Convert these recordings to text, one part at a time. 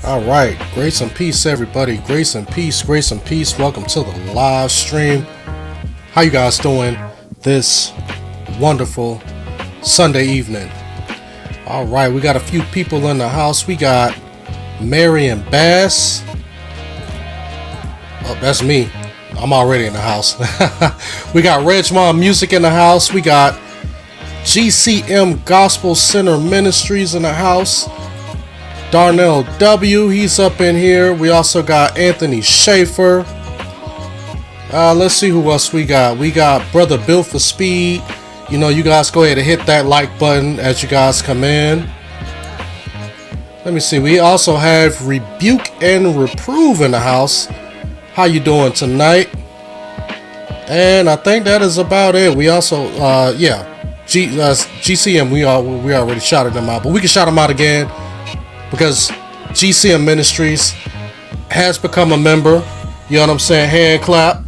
All right, grace and peace, everybody. Grace and peace, grace and peace. Welcome to the live stream. How you guys doing this wonderful Sunday evening? All right, we got a few people in the house. We got Marion Bass. Oh, that's me. I'm already in the house. We got Regmont Music in the house. We got GCM Gospel Center Ministries in the house. Darnell W, he's up in here. We also got Anthony Schaefer. Let's see who else we got. We got Brother Bill for Speed. You know, you guys go ahead and hit that like button as you guys come in. Let me see. We also have Rebuke and Reprove in the house. How you doing tonight? And I think that is about it. We also, GCM, we already shouted them out, but we can shout them out again. Because GCM Ministries has become a member. You know what I'm saying? Hand clap.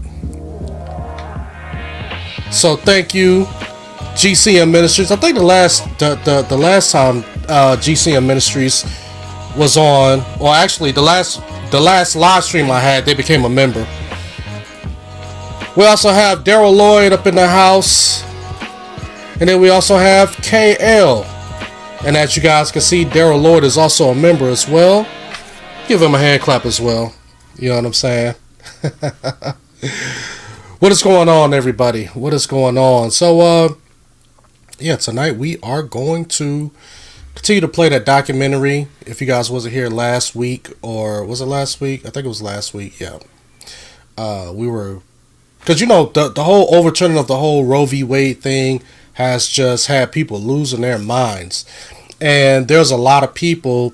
So thank you, GCM Ministries. I think the last time GCM Ministries was on, or actually the last live stream I had, they became a member. We also have Daryl Lloyd up in the house. And then we also have KL. And as you guys can see, Daryl Lloyd is also a member as well. Give him a hand clap as well. You know what I'm saying? What is going on, everybody? What is going on? So, tonight we are going to continue to play that documentary. If you guys wasn't here last week, or was it last week? I think it was last week, yeah. Because, you know, the whole overturning of the whole Roe v. Wade thing has just had people losing their minds. And there's a lot of people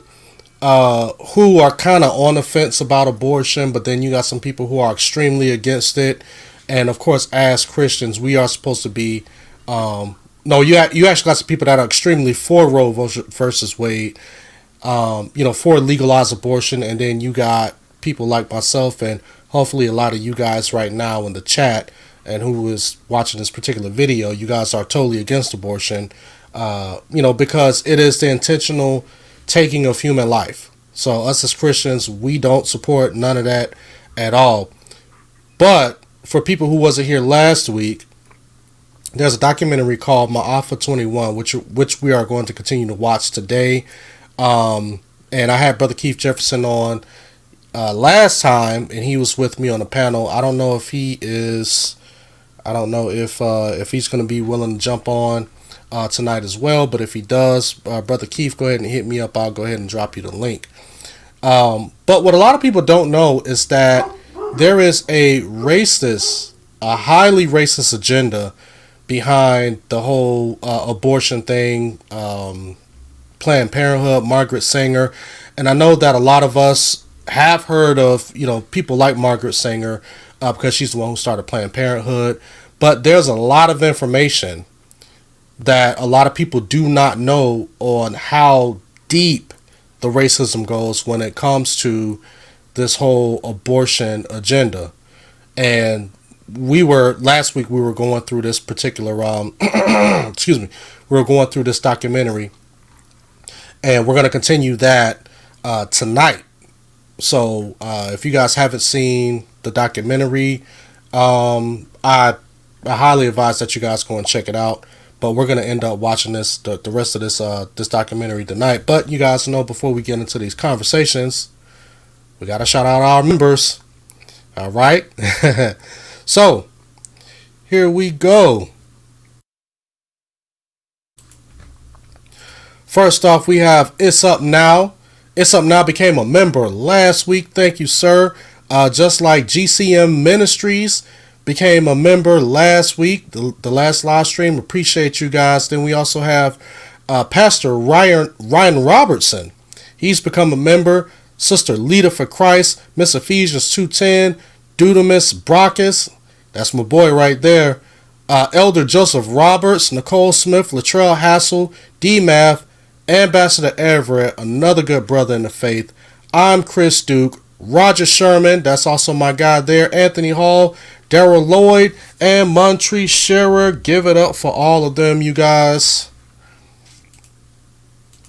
who are kind of on the fence about abortion, but then you got some people who are extremely against it. And of course, as Christians, we are supposed to be, you actually got some people that are extremely for Roe versus Wade, for legalized abortion. And then you got people like myself and hopefully a lot of you guys right now in the chat and who is watching this particular video, you guys are totally against abortion, because it is the intentional taking of human life. So us as Christians, we don't support none of that at all. But for people who wasn't here last week, there's a documentary called Ma'afa 21, which we are going to continue to watch today. And I had Brother Keith Jefferson on last time, and he was with me on the panel. I don't know if he is... I don't know if he's going to be willing to jump on tonight as well. But if he does, Brother Keith, go ahead and hit me up. I'll go ahead and drop you the link. But what a lot of people don't know is that there is a highly racist agenda behind the whole abortion thing, Planned Parenthood, Margaret Sanger. And I know that a lot of us have heard of, people like Margaret Sanger, because she's the one who started Planned Parenthood. But there's a lot of information that a lot of people do not know on how deep the racism goes when it comes to this whole abortion agenda. And last week we were going through this particular, we were going through this documentary. And we're going to continue that tonight. So if you guys haven't seen the documentary, I highly advise that you guys go and check it out. But we're going to end up watching the rest of this documentary tonight. But you guys know, before we get into these conversations, we got to shout out our members. All right. So here we go. First off, we have It's Up Now. It's Up Now became a member last week. Thank you, sir. Just like GCM Ministries became a member last week, the last live stream. Appreciate you guys. Then we also have Pastor Ryan Robertson. He's become a member. Sister Lita for Christ, Miss Ephesians 2:10, Dudamus Brockus, that's my boy right there. Elder Joseph Roberts, Nicole Smith, Latrell Hassel, D Math, Ambassador Everett, another good brother in the faith. I'm Chris Duke, Roger Sherman, that's also my guy there. Anthony Hall, Daryl Lloyd, and Montree Scherer. Give it up for all of them, you guys.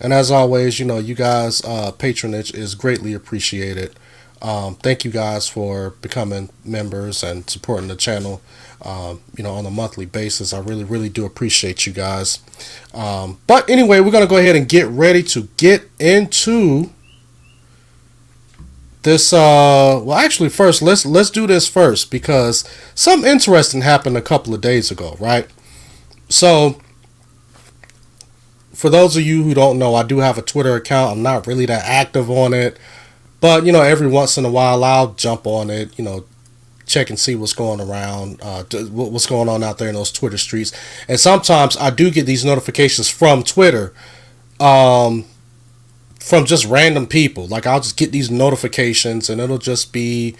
And as always, you guys' patronage is greatly appreciated. Thank you guys for becoming members and supporting the channel, on a monthly basis. I really, really do appreciate you guys. But anyway, we're going to go ahead and get ready to get into this. Well, actually, first, let's do this first, because something interesting happened a couple of days ago, right? So, for those of you who don't know, I do have a Twitter account. I'm not really that active on it, but every once in a while I'll jump on it, check and see what's going around, what's going on out there in those Twitter streets. And sometimes I do get these notifications from Twitter, from just random people. Like, I'll just get these notifications, and it'll just be,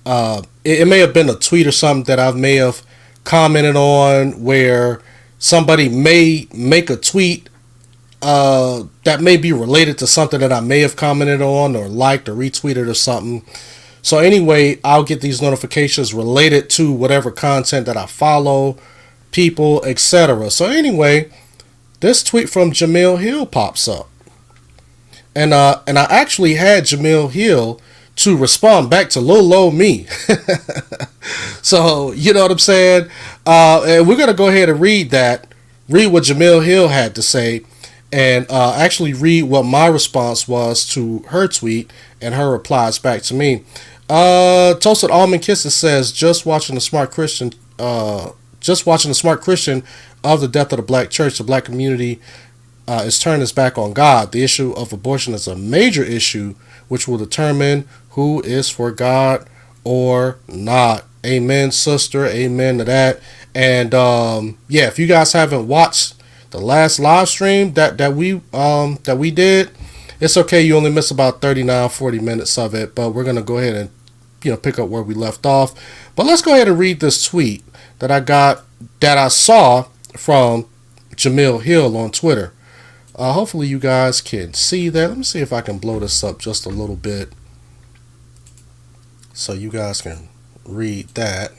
it may have been a tweet or something that I may have commented on, where somebody may make a tweet that may be related to something that I may have commented on or liked or retweeted or something. So anyway, I'll get these notifications related to whatever content that I follow, people, etc. So anyway, this tweet from Jamil Hill pops up. And I actually had Jamil Hill to respond back to little old me. So, you know what I'm saying? And we're going to go ahead and read what Jamil Hill had to say, and actually read what my response was to her tweet and her replies back to me. Toasted Almond Kisses says, just watching the smart Christian of the death of the black church, the black community is turning its back on God. The issue of abortion is a major issue which will determine who is for God or not. Amen, sister. Amen to that. And if you guys haven't watched the last live stream that we did, it's okay. You only missed about 40 minutes of it, but we're gonna go ahead and pick up where we left off. But let's go ahead and read this tweet that I saw from Jamil Hill on Twitter. Hopefully you guys can see that. Let me see if I can blow this up just a little bit so you guys can read that.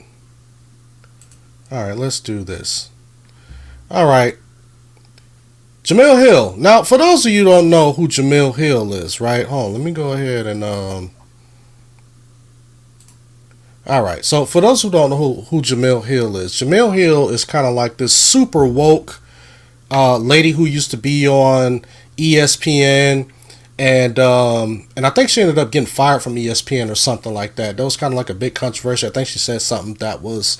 All right, let's do this. All right. Jamil Hill. Now, for those of you who don't know who Jamil Hill is, right? Hold on, let me go ahead and all right. So, for those who don't know who Jamil Hill is kind of like this super woke lady who used to be on ESPN, and I think she ended up getting fired from ESPN or something like that. That was kind of like a big controversy. I think she said something that was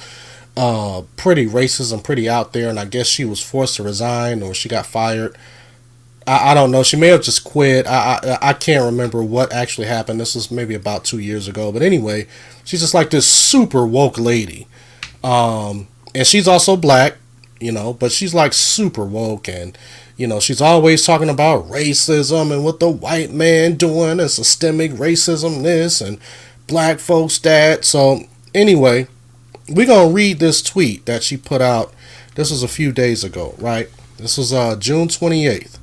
pretty racist and pretty out there, and I guess she was forced to resign or she got fired. I don't know. She may have just quit. I can't remember what actually happened. This was maybe about 2 years ago. But anyway, she's just like this super woke lady. And she's also black, but she's like super woke, and she's always talking about racism and what the white man doing and systemic racism this and black folks that. So anyway, we're going to read this tweet that she put out. This was a few days ago, right? This was June 28th.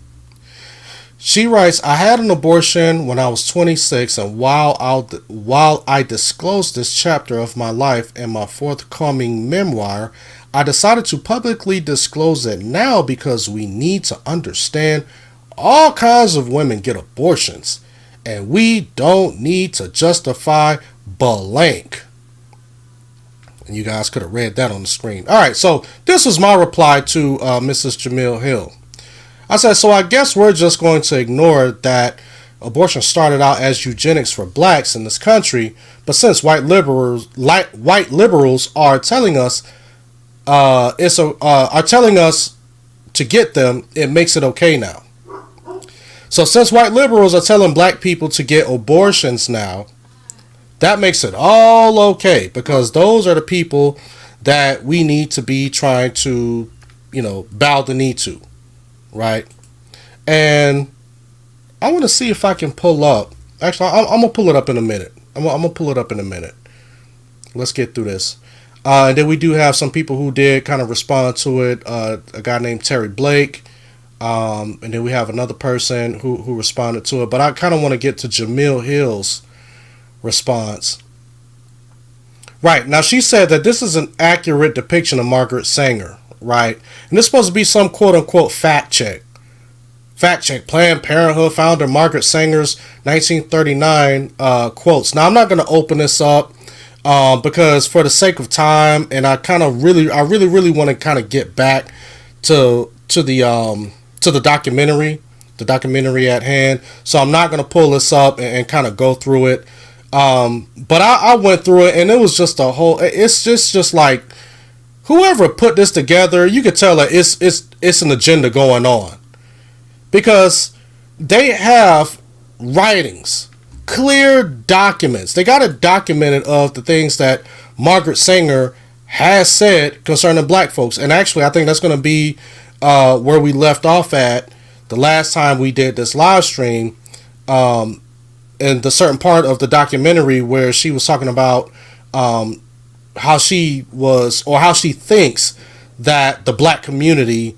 She writes, I had an abortion when I was 26, and while I disclosed this chapter of my life in my forthcoming memoir, I decided to publicly disclose it now because we need to understand all kinds of women get abortions, and we don't need to justify blank. And you guys could have read that on the screen. All right, so this was my reply to Mrs. Jamil Hill. I said, so I guess we're just going to ignore that abortion started out as eugenics for blacks in this country, but since white liberals are telling us to get them, it makes it okay now. So since white liberals are telling black people to get abortions now, that makes it all okay, because those are the people that we need to be trying to, bow the knee to, right? And I want to see if I can pull up. Actually, I'm going to pull it up in a minute. I'm going to pull it up in a minute. Let's get through this. And then we do have some people who did kind of respond to it. A guy named Terry Blake. And then we have another person who responded to it. But I kind of want to get to Jamil Hill's response Right. Now, she said that this is an accurate depiction of Margaret Sanger, right? And this is supposed to be some quote unquote fact check. Fact check. Planned Parenthood founder Margaret Sanger's 1939 quotes. Now, I'm not going to open this up because for the sake of time, and I really want to kind of get back to the documentary at hand. So I'm not going to pull this up and kind of go through it. But I went through it, and it was just a whole. It's just like whoever put this together, you could tell that it's an agenda going on, because they have writings, clear documents. They got it documented of the things that Margaret Sanger has said concerning black folks. And actually, I think that's going to be where we left off at the last time we did this live stream. In the certain part of the documentary where she was talking about how she was, or how she thinks that the black community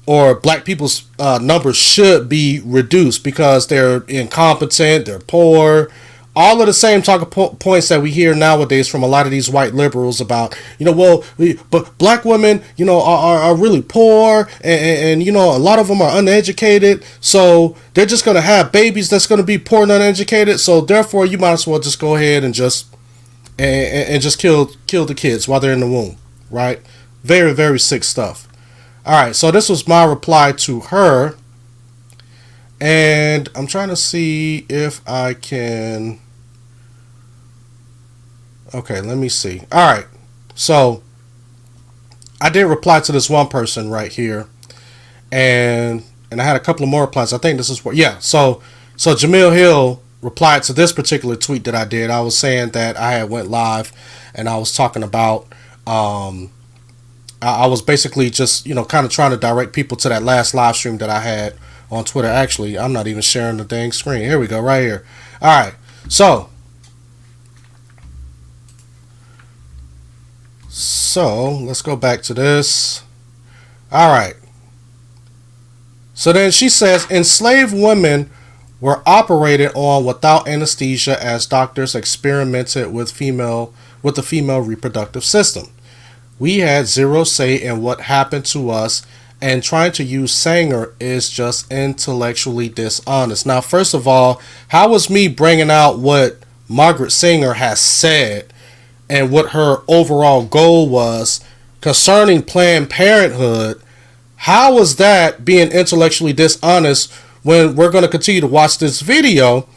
or black people's numbers should be reduced because they're incompetent, they're poor, all of the same talking points that we hear nowadays from a lot of these white liberals about, but black women, are really poor, and a lot of them are uneducated, so they're just going to have babies that's going to be poor and uneducated, so therefore you might as well just go ahead and just kill the kids while they're in the womb, right? Very, very sick stuff. All right, so this was my reply to her, and I'm trying to see if I can. Okay, let me see. All right, so I did reply to this one person right here, and I had a couple of more replies. I think this is what, yeah. So Jamil Hill replied to this particular tweet that I did. I was saying that I had went live, and I was talking about. I was basically just kind of trying to direct people to that last live stream that I had on Twitter. Actually, I'm not even sharing the dang screen. Here we go, right here. All right, so let's go back to this. All right. So then she says, enslaved women were operated on without anesthesia as doctors experimented with the female reproductive system. We had zero say in what happened to us, and trying to use Sanger is just intellectually dishonest. Now, first of all, how was me bringing out what Margaret Sanger has said and what her overall goal was concerning Planned Parenthood? How was that being intellectually dishonest when we're going to continue to watch this video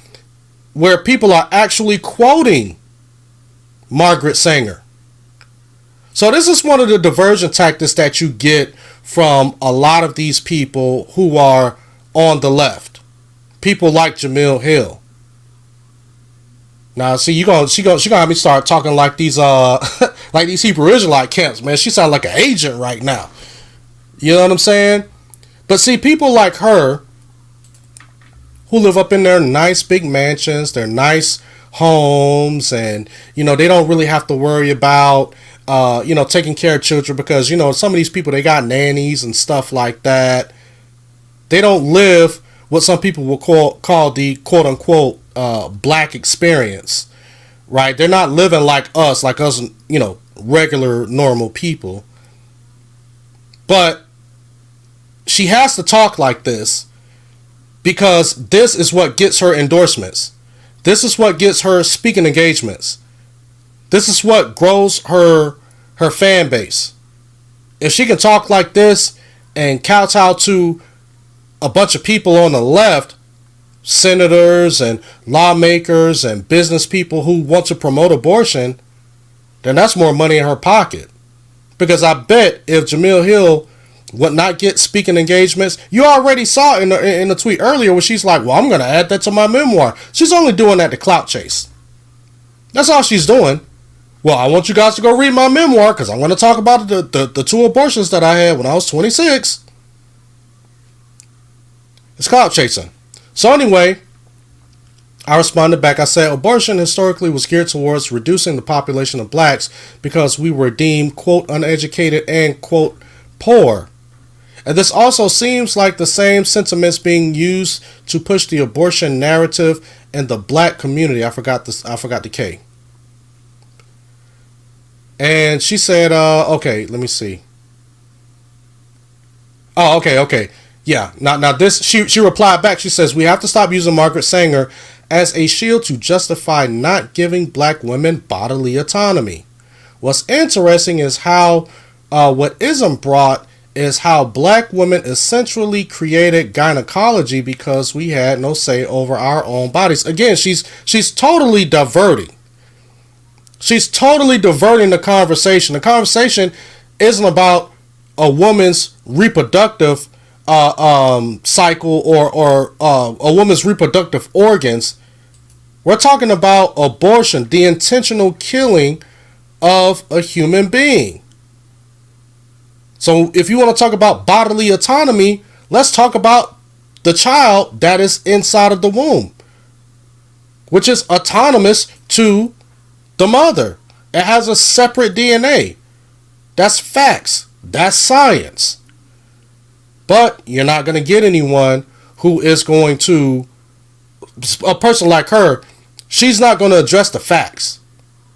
where people are actually quoting Margaret Sanger? So this is one of the diversion tactics that you get from a lot of these people who are on the left. People like Jamil Hill. Now, see, she gonna have me start talking like these like these Hebrew Israelite camps, man. She sounds like an agent right now. You know what I'm saying? But see, people like her who live up in their nice big mansions, their nice homes, and they don't really have to worry about taking care of children, because some of these people, they got nannies and stuff like that. They don't live what some people will call the quote unquote black experience, right? They're not living like us, regular normal people. But she has to talk like this because this is what gets her endorsements. This is what gets her speaking engagements. This is what grows her fan base. If she can talk like this and kowtow to a bunch of people on the left, senators and lawmakers and business people who want to promote abortion, then that's more money in her pocket. Because I bet if Jamil Hill would not get speaking engagements, you already saw in the tweet earlier where she's like, well, I'm going to add that to my memoir. She's only doing that to clout chase. That's all she's doing. Well, I want you guys to go read my memoir because I'm going to talk about the 2 abortions that I had when I was 26. It's clout chasing. So anyway, I responded back. I said, abortion historically was geared towards reducing the population of blacks because we were deemed, quote, uneducated and, quote, poor. And this also seems like the same sentiments being used to push the abortion narrative in the black community. I forgot the K. And she said, okay, let me see. Oh, okay. Yeah. Now this she replied back. She says, we have to stop using Margaret Sanger as a shield to justify not giving black women bodily autonomy. What's interesting is how what isn't brought is how black women essentially created gynecology because we had no say over our own bodies. Again, she's totally diverting. She's totally diverting the conversation. The conversation isn't about a woman's reproductive cycle or a woman's reproductive organs. We're talking about abortion, the intentional killing of a human being. So if you want to talk about bodily autonomy, let's talk about the child that is inside of the womb, which is autonomous to the mother. It has a separate DNA. That's facts. That's science. But you're not going to get anyone who is going to, a person like her, she's not going to address the facts.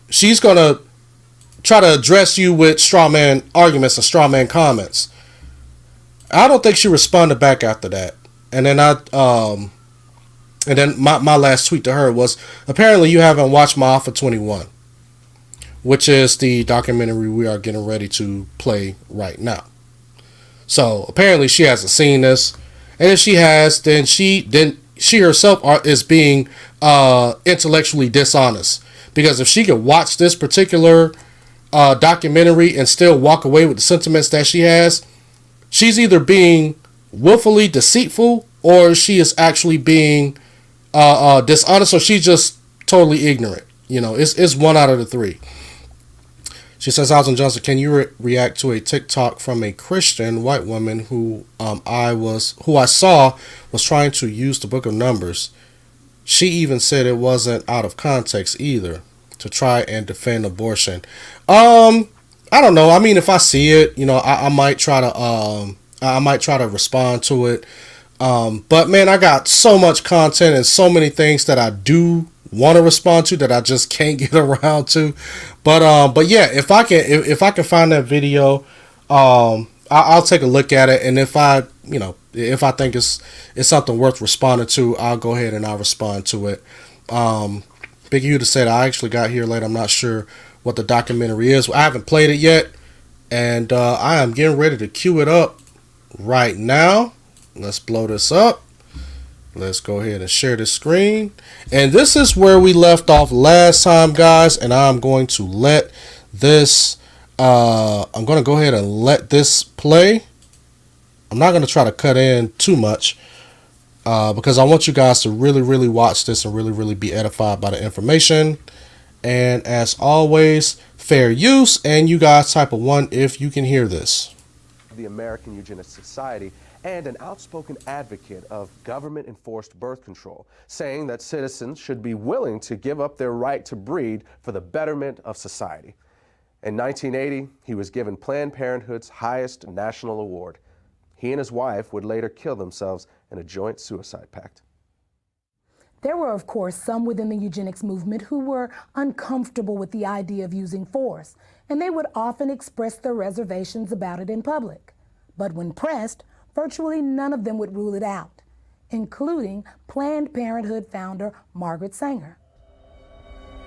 She's going to try to address you with straw man arguments and straw man comments. I don't think she responded back after that. And then my last tweet to her was, apparently you haven't watched my Alpha 21, which is the documentary we are getting ready to play right now. So apparently she hasn't seen this, and if she has, then she herself is being intellectually dishonest, because if she could watch this particular documentary and still walk away with the sentiments that she has, she's either being willfully deceitful or she is actually being dishonest, or she's just totally ignorant. It's one out of the three. She says, Alton Johnson, can you react to a TikTok from a Christian white woman who I saw was trying to use the Book of Numbers? She even said it wasn't out of context either, to try and defend abortion. I don't know. I mean, if I see it, I might try to respond to it. But man, I got so much content and so many things that I do want to respond to that I just can't get around to. But yeah, if I can find that video, I'll take a look at it, and if I think it's something worth responding to, I'll go ahead and I'll respond to it. Big Huda said, I actually got here late. I'm not sure what the documentary is. I haven't played it yet, and I am getting ready to queue it up right now. Let's blow this up. Let's go ahead and share the screen. And this is where we left off last time, guys. And I'm going to let this, I'm going to go ahead and let this play. I'm not going to try to cut in too much because I want you guys to really, really watch this and really, really be edified by the information. And as always, fair use. And you guys type a 1 if you can hear this. The American Eugenics Society, and an outspoken advocate of government-enforced birth control, saying that citizens should be willing to give up their right to breed for the betterment of society. In 1980, he was given Planned Parenthood's highest national award. He and his wife would later kill themselves in a joint suicide pact. There were, of course, some within the eugenics movement who were uncomfortable with the idea of using force, and they would often express their reservations about it in public. But when pressed, virtually none of them would rule it out, including Planned Parenthood founder Margaret Sanger.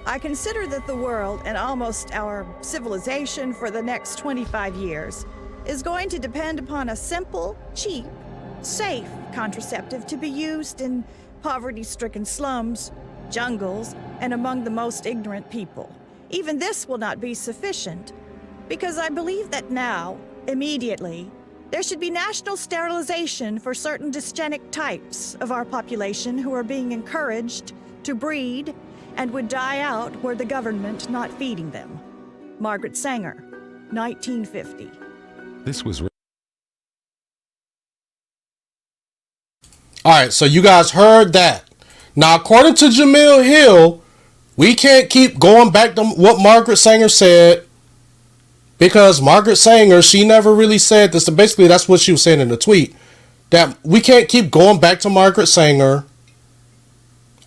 I consider that the world, and almost our civilization for the next 25 years, is going to depend upon a simple, cheap, safe contraceptive to be used in poverty-stricken slums, jungles, and among the most ignorant people. Even this will not be sufficient, because I believe that now, immediately, there should be national sterilization for certain dysgenic types of our population who are being encouraged to breed and would die out were the government not feeding them. Margaret Sanger, 1950. This was... Alright, so you guys heard that. Now, according to Jamil Hill, we can't keep going back to what Margaret Sanger said, because Margaret Sanger, she never really said this. Basically, that's what she was saying in the tweet, that we can't keep going back to Margaret Sanger.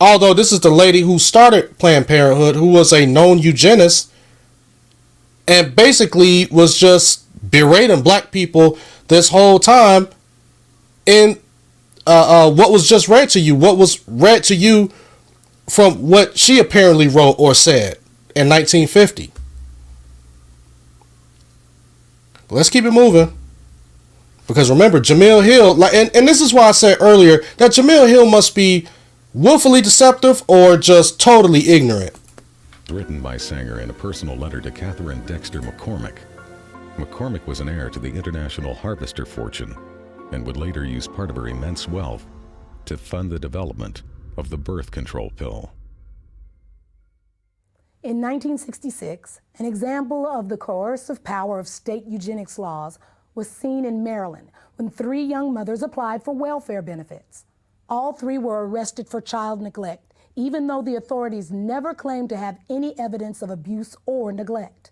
Although this is the lady who started Planned Parenthood, who was a known eugenist. and basically was just berating black people this whole time in what was just read to you, what was read to you from what she apparently wrote or said in 1950. But let's keep it moving. Because remember, Jamil Hill, and this is why I said earlier that Jamil Hill must be willfully deceptive or just totally ignorant. Written by Sanger in a personal letter to Catherine Dexter McCormick. McCormick was an heir to the international harvester fortune and would later use part of her immense wealth to fund the development of the birth control pill. In 1966, an example of the coercive power of state eugenics laws was seen in Maryland when 3 young mothers applied for welfare benefits. All 3 were arrested for child neglect, even though the authorities never claimed to have any evidence of abuse or neglect.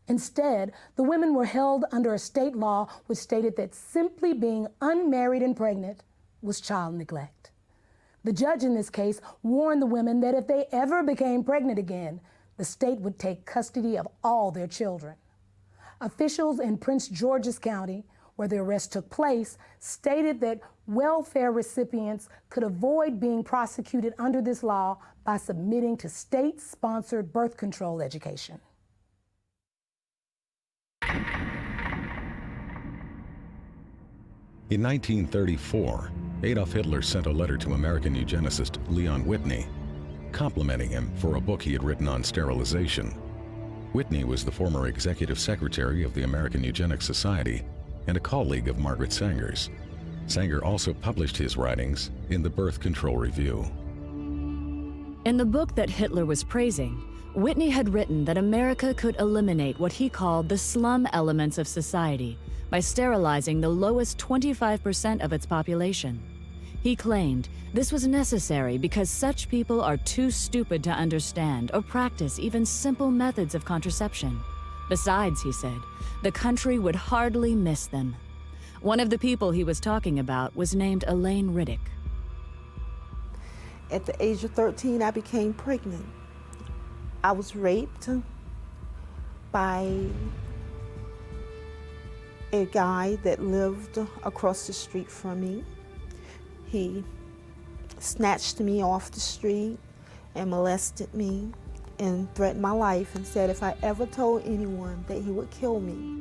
Instead, the women were held under a state law which stated that simply being unmarried and pregnant was child neglect. The judge in this case warned the women that if they ever became pregnant again, the state would take custody of all their children. Officials in Prince George's County, where the arrest took place, stated that welfare recipients could avoid being prosecuted under this law by submitting to state-sponsored birth control education. In 1934, Adolf Hitler sent a letter to American eugenicist Leon Whitney, complimenting him for a book he had written on sterilization. Whitney was the former executive secretary of the American Eugenics Society and a colleague of Margaret Sanger's. Sanger also published his writings in the Birth Control Review. In the book that Hitler was praising, Whitney had written that America could eliminate what he called the slum elements of society by sterilizing the lowest 25% of its population. He claimed this was necessary because such people are too stupid to understand or practice even simple methods of contraception. Besides, he said, the country would hardly miss them. One of the people he was talking about was named Elaine Riddick. At the age of 13, I became pregnant. I was raped by a guy that lived across the street from me. He snatched me off the street and molested me and threatened my life and said if I ever told anyone that he would kill me.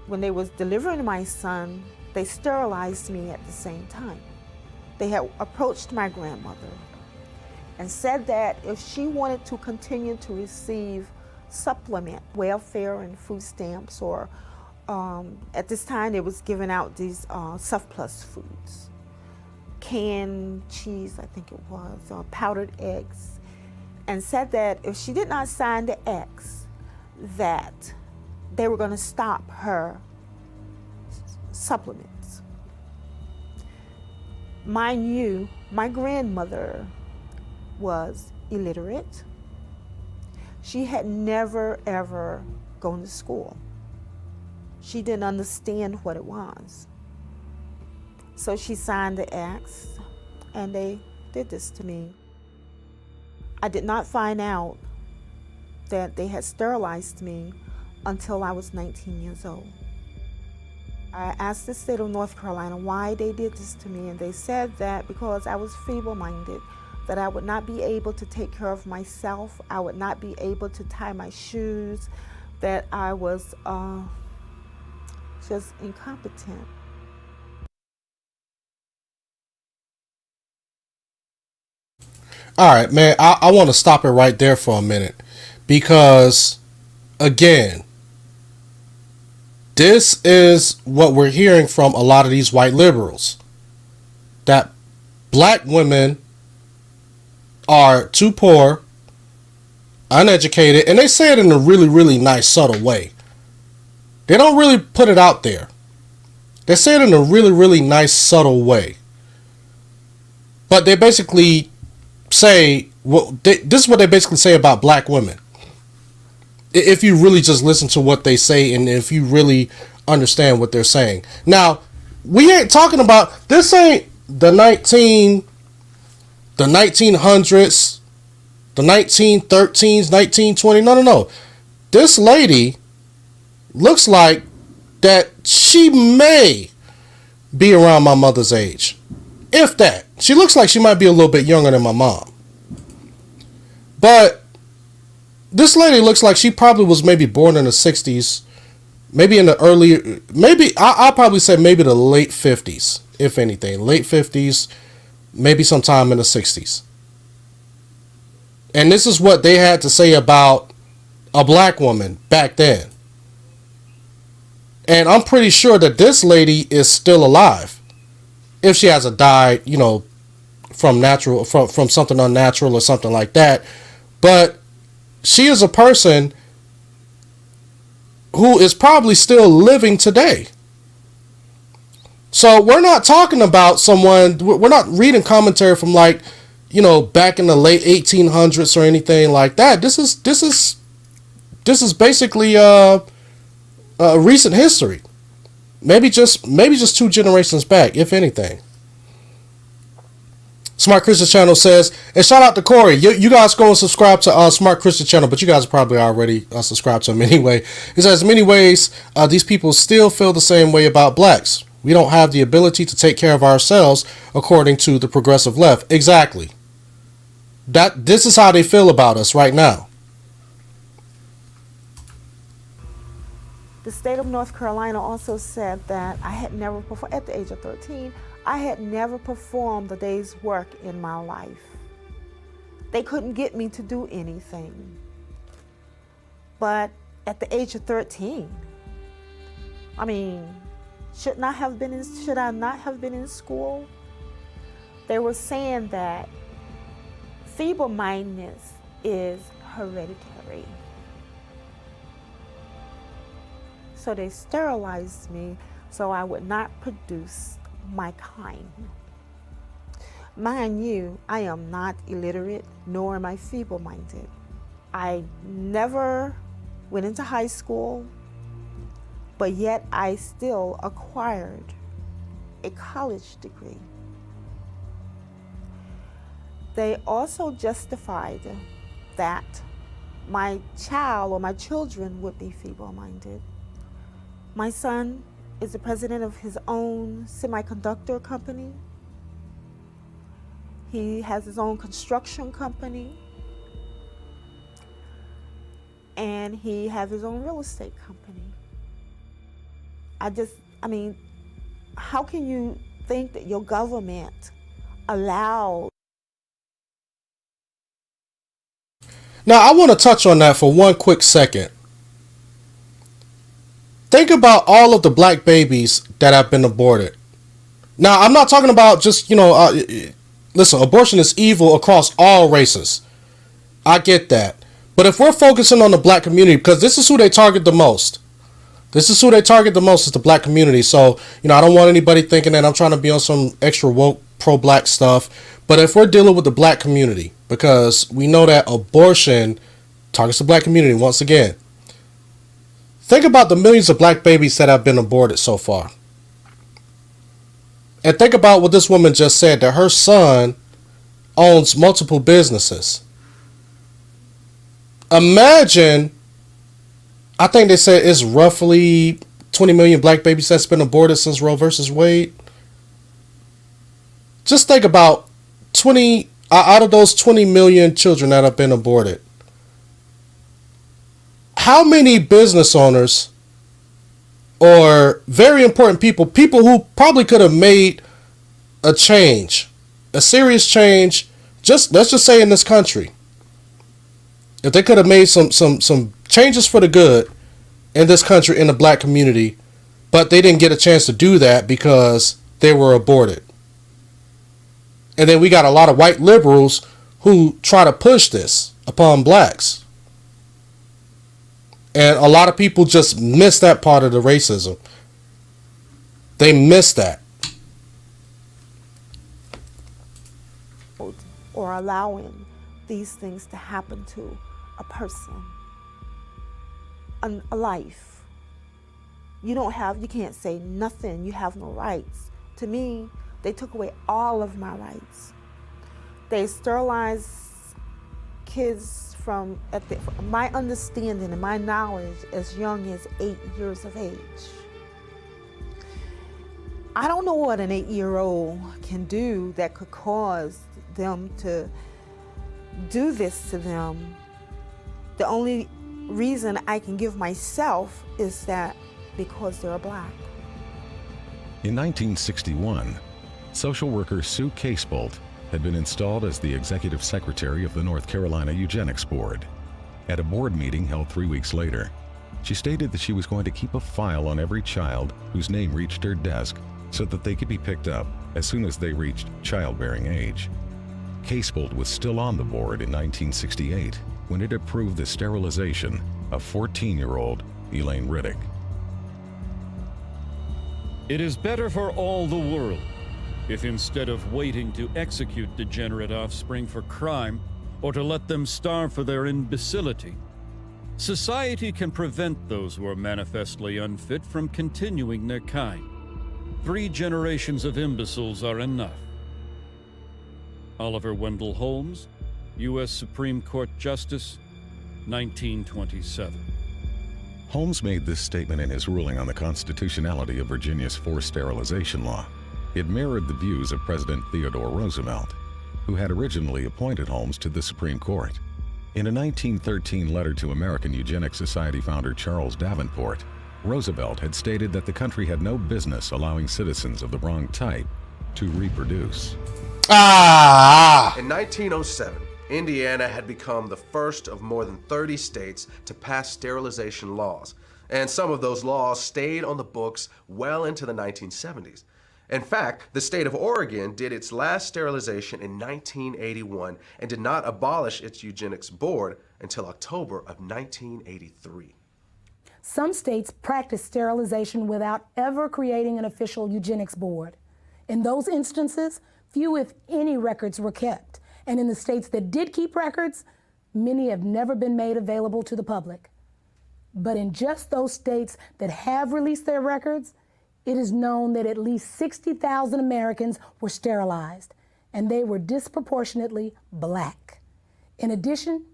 When they was delivering my son, they sterilized me at the same time. They had approached my grandmother and said that if she wanted to continue to receive supplement, welfare and food stamps, or at this time they was giving out these surplus foods, canned cheese, I think it was, powdered eggs, and said that if she did not sign the X, that they were going to stop her supplements. Mind you, my grandmother was illiterate. She had never, ever gone to school. She didn't understand what it was. So she signed the X, and they did this to me. I did not find out that they had sterilized me until I was 19 years old. I asked the state of North Carolina why they did this to me, and they said that because I was feeble-minded, that I would not be able to take care of myself, I would not be able to tie my shoes, that I was just incompetent. All right, man, I want to stop it right there for a minute because, again, this is what we're hearing from a lot of these white liberals, that black women are too poor, uneducated, and they say it in a really, really nice, subtle way. They don't really put it out there. They say it in a really, really nice, subtle way. But they basically say, this is what they basically say about black women. If you really just listen to what they say and if you really understand what they're saying. Now, we ain't talking about, this ain't the 1900s, the 1913s, 1920s. No. This lady looks like that she may be around my mother's age. If that. She looks like she might be a little bit younger than my mom. But this lady looks like she probably was maybe born in the 60s. Maybe in the early, I'll probably say maybe the late 50s, if anything. Late 50s, maybe sometime in the 60s. And this is what they had to say about a black woman back then. And I'm pretty sure that this lady is still alive. If she hasn't died, you know, from something unnatural or something like that. But she is a person who is probably still living today. So we're not talking about someone, we're not reading commentary from like, you know, back in the late 1800s or anything like that. This is basically recent history. Maybe just 2 generations back, if anything. Smart Christian Channel says, and shout out to Corey. You guys go and subscribe to Smart Christian Channel, but you guys are probably already subscribed to him anyway. He says, in many ways, these people still feel the same way about blacks. We don't have the ability to take care of ourselves, according to the progressive left. Exactly. This is how they feel about us right now. The state of North Carolina also said that I had never performed, at the age of 13, I had never performed a day's work in my life. They couldn't get me to do anything. But at the age of 13, I mean, should I not have been in school? They were saying that feeble-mindedness is hereditary. So they sterilized me so I would not produce my kind. Mind you, I am not illiterate, nor am I feeble-minded. I never went into high school, but yet I still acquired a college degree. They also justified that my child or my children would be feeble-minded. My son is the president of his own semiconductor company. He has his own construction company. And he has his own real estate company. I mean, how can you think that your government allowed? Now, I want to touch on that for one quick second. Think about all of the black babies that have been aborted. Now, I'm not talking about just, listen, abortion is evil across all races. I get that. But if we're focusing on the black community, because this is who they target the most. This is who they target the most, is the black community. So, I don't want anybody thinking that I'm trying to be on some extra woke pro-black stuff. But if we're dealing with the black community, because we know that abortion targets the black community once again. Think about the millions of black babies that have been aborted so far. And think about what this woman just said, that her son owns multiple businesses. Imagine, I think they said it's roughly 20 million black babies that's been aborted since Roe versus Wade. Just think about 20 out of those 20 million children that have been aborted. How many business owners or very important people who probably could have made a change, a serious change, let's just say in this country, if they could have made some changes for the good in this country, in the black community, but they didn't get a chance to do that because they were aborted. And then we got a lot of white liberals who try to push this upon blacks. And a lot of people just miss that part of the racism. They miss that. Or allowing these things to happen to a person, a life. You can't say nothing. You have no rights. To me, they took away all of my rights. They sterilized kids from my understanding and my knowledge as young as 8 years of age. I don't know what an 8-year-old can do that could cause them to do this to them. The only reason I can give myself is that because they're black. In 1961, social worker Sue Casebolt had been installed as the executive secretary of the North Carolina Eugenics Board. At a board meeting held 3 weeks later, she stated that she was going to keep a file on every child whose name reached her desk so that they could be picked up as soon as they reached childbearing age. Casebolt was still on the board in 1968 when it approved the sterilization of 14-year-old Elaine Riddick. It is better for all the world if instead of waiting to execute degenerate offspring for crime or to let them starve for their imbecility, society can prevent those who are manifestly unfit from continuing their kind. 3 generations of imbeciles are enough. Oliver Wendell Holmes, U.S. Supreme Court Justice, 1927. Holmes made this statement in his ruling on the constitutionality of Virginia's forced sterilization law. It mirrored the views of President Theodore Roosevelt, who had originally appointed Holmes to the Supreme Court. In a 1913 letter to American Eugenics Society founder Charles Davenport, Roosevelt had stated that the country had no business allowing citizens of the wrong type to reproduce. In 1907, Indiana had become the first of more than 30 states to pass sterilization laws, and some of those laws stayed on the books well into the 1970s. In fact, the state of Oregon did its last sterilization in 1981 and did not abolish its eugenics board until October of 1983. Some states practice sterilization without ever creating an official eugenics board. In those instances, few if any records were kept. And in the states that did keep records, many have never been made available to the public. But in just those states that have released their records, it is known that at least 60,000 Americans were sterilized, and they were disproportionately black. In addition,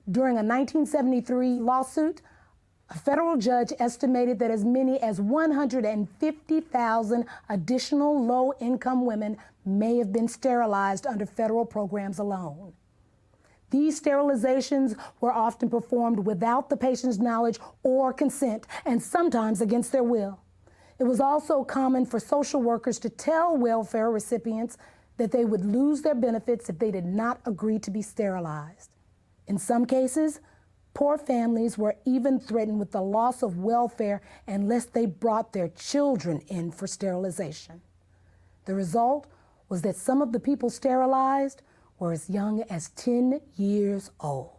during a 1973 lawsuit, a federal judge estimated that as many as 150,000 additional low-income women may have been sterilized under federal programs alone. These sterilizations were often performed without the patient's knowledge or consent, and sometimes against their will. It was also common for social workers to tell welfare recipients that they would lose their benefits if they did not agree to be sterilized. In some cases, poor families were even threatened with the loss of welfare unless they brought their children in for sterilization. The result was that some of the people sterilized were as young as 10 years old.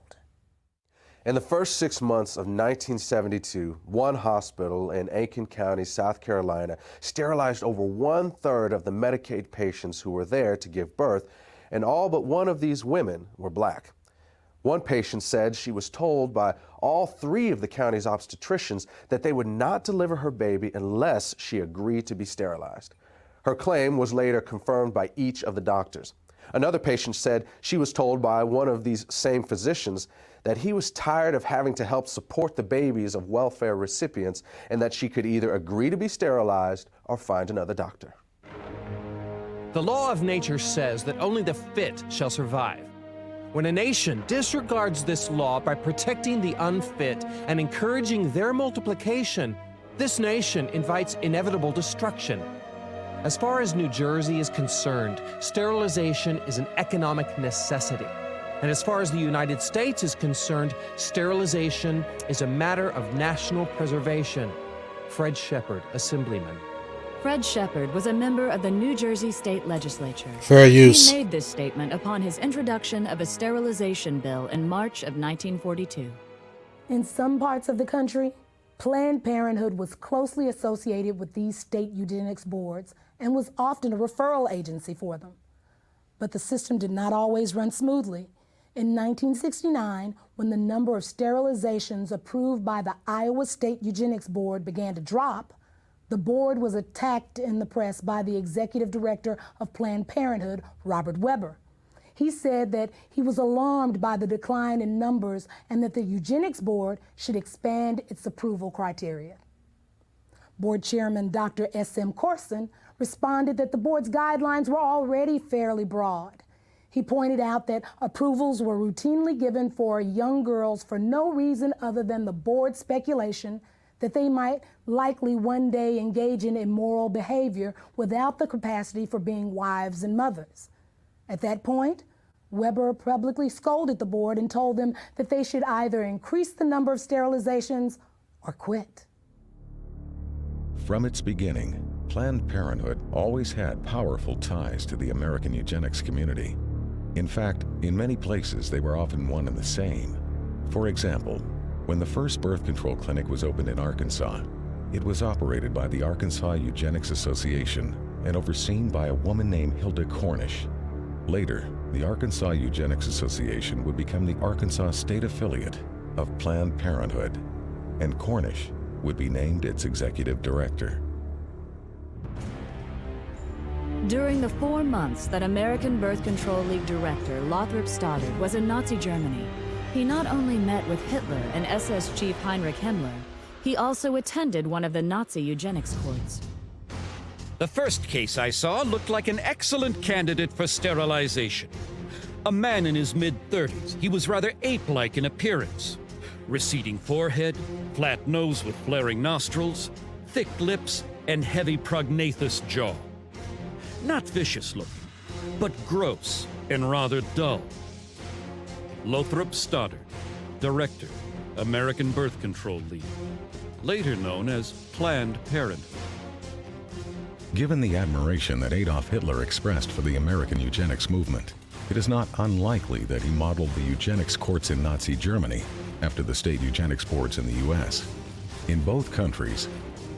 In the first 6 months of 1972, one hospital in Aiken County, South Carolina, sterilized over 1/3 of the Medicaid patients who were there to give birth, and all but one of these women were black. One patient said she was told by all 3 of the county's obstetricians that they would not deliver her baby unless she agreed to be sterilized. Her claim was later confirmed by each of the doctors. Another patient said she was told by one of these same physicians that he was tired of having to help support the babies of welfare recipients and that she could either agree to be sterilized or find another doctor. The law of nature says that only the fit shall survive. When a nation disregards this law by protecting the unfit and encouraging their multiplication, this nation invites inevitable destruction. As far as New Jersey is concerned, sterilization is an economic necessity. And as far as the United States is concerned, sterilization is a matter of national preservation. Fred Shepard, Assemblyman. Fred Shepard was a member of the New Jersey State Legislature. Fair use. He made this statement upon his introduction of a sterilization bill in March of 1942. In some parts of the country, Planned Parenthood was closely associated with these state eugenics boards and was often a referral agency for them. But the system did not always run smoothly. In 1969, when the number of sterilizations approved by the Iowa State Eugenics Board began to drop, the board was attacked in the press by the executive director of Planned Parenthood, Robert Weber. He said that he was alarmed by the decline in numbers and that the Eugenics Board should expand its approval criteria. Board Chairman Dr. S.M. Corson responded that the board's guidelines were already fairly broad. He pointed out that approvals were routinely given for young girls for no reason other than the board's speculation that they might likely one day engage in immoral behavior without the capacity for being wives and mothers. At that point, Weber publicly scolded the board and told them that they should either increase the number of sterilizations or quit. From its beginning, Planned Parenthood always had powerful ties to the American eugenics community. In fact, in many places they were often one and the same. For example, when the first birth control clinic was opened in Arkansas, it was operated by the Arkansas Eugenics Association and overseen by a woman named Hilda Cornish. Later, the Arkansas Eugenics Association would become the Arkansas state affiliate of Planned Parenthood, and Cornish would be named its executive director. During the 4 months that American Birth Control League director Lothrop Stoddard was in Nazi Germany, he not only met with Hitler and SS chief Heinrich Himmler, he also attended one of the Nazi eugenics courts. The first case I saw looked like an excellent candidate for sterilization. A man in his mid-30s. He was rather ape-like in appearance. Receding forehead, flat nose with flaring nostrils, thick lips, and heavy prognathous jaw. Not vicious looking, but gross and rather dull. Lothrop Stoddard, Director, American Birth Control League, later known as Planned Parenthood. Given the admiration that Adolf Hitler expressed for the American eugenics movement, it is not unlikely that he modeled the eugenics courts in Nazi Germany after the state eugenics boards in the U.S. In both countries,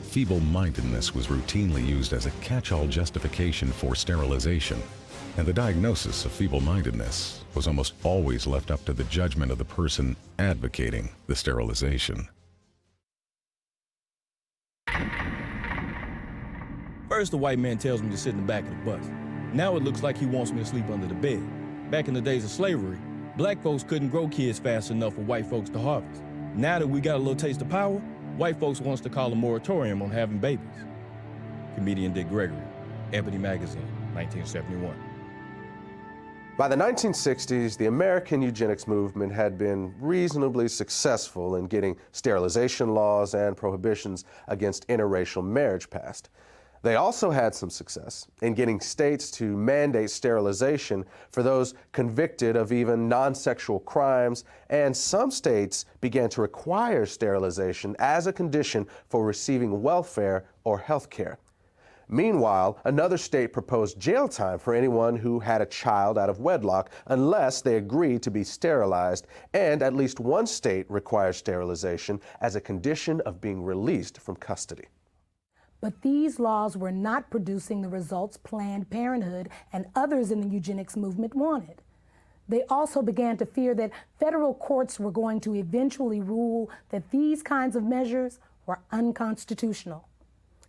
feeble-mindedness was routinely used as a catch-all justification for sterilization, and the diagnosis of feeble-mindedness was almost always left up to the judgment of the person advocating the sterilization. First, the white man tells me to sit in the back of the bus. Now it looks like he wants me to sleep under the bed. Back in the days of slavery, black folks couldn't grow kids fast enough for white folks to harvest. Now that we got a little taste of power, white folks wants to call a moratorium on having babies. Comedian Dick Gregory, Ebony Magazine, 1971. By the 1960s, the American eugenics movement had been reasonably successful in getting sterilization laws and prohibitions against interracial marriage passed. They also had some success in getting states to mandate sterilization for those convicted of even non-sexual crimes, and some states began to require sterilization as a condition for receiving welfare or health care. Meanwhile, another state proposed jail time for anyone who had a child out of wedlock unless they agreed to be sterilized, and at least one state required sterilization as a condition of being released from custody. But these laws were not producing the results Planned Parenthood and others in the eugenics movement wanted. They also began to fear that federal courts were going to eventually rule that these kinds of measures were unconstitutional.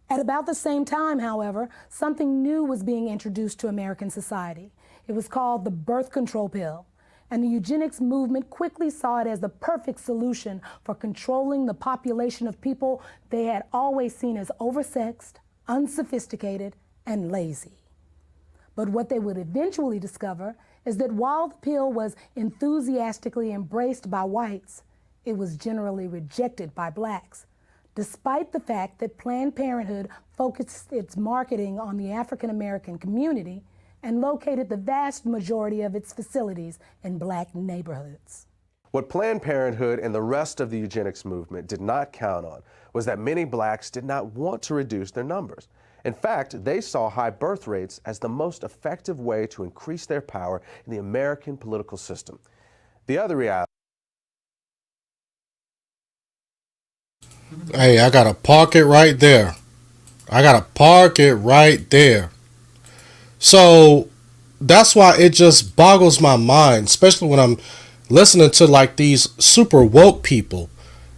At about the same time, however, something new was being introduced to American society. It was called the birth control pill, and the eugenics movement quickly saw it as the perfect solution for controlling the population of people they had always seen as oversexed, unsophisticated, and lazy. But what they would eventually discover is that while the pill was enthusiastically embraced by whites, it was generally rejected by blacks, despite the fact that Planned Parenthood focused its marketing on the African American community and located the vast majority of its facilities in black neighborhoods. What Planned Parenthood and the rest of the eugenics movement did not count on was that many blacks did not want to reduce their numbers. In fact, they saw high birth rates as the most effective way to increase their power in the American political system. The other reality. Hey, I gotta park it right there. So that's why it just boggles my mind, especially when I'm listening to like these super woke people,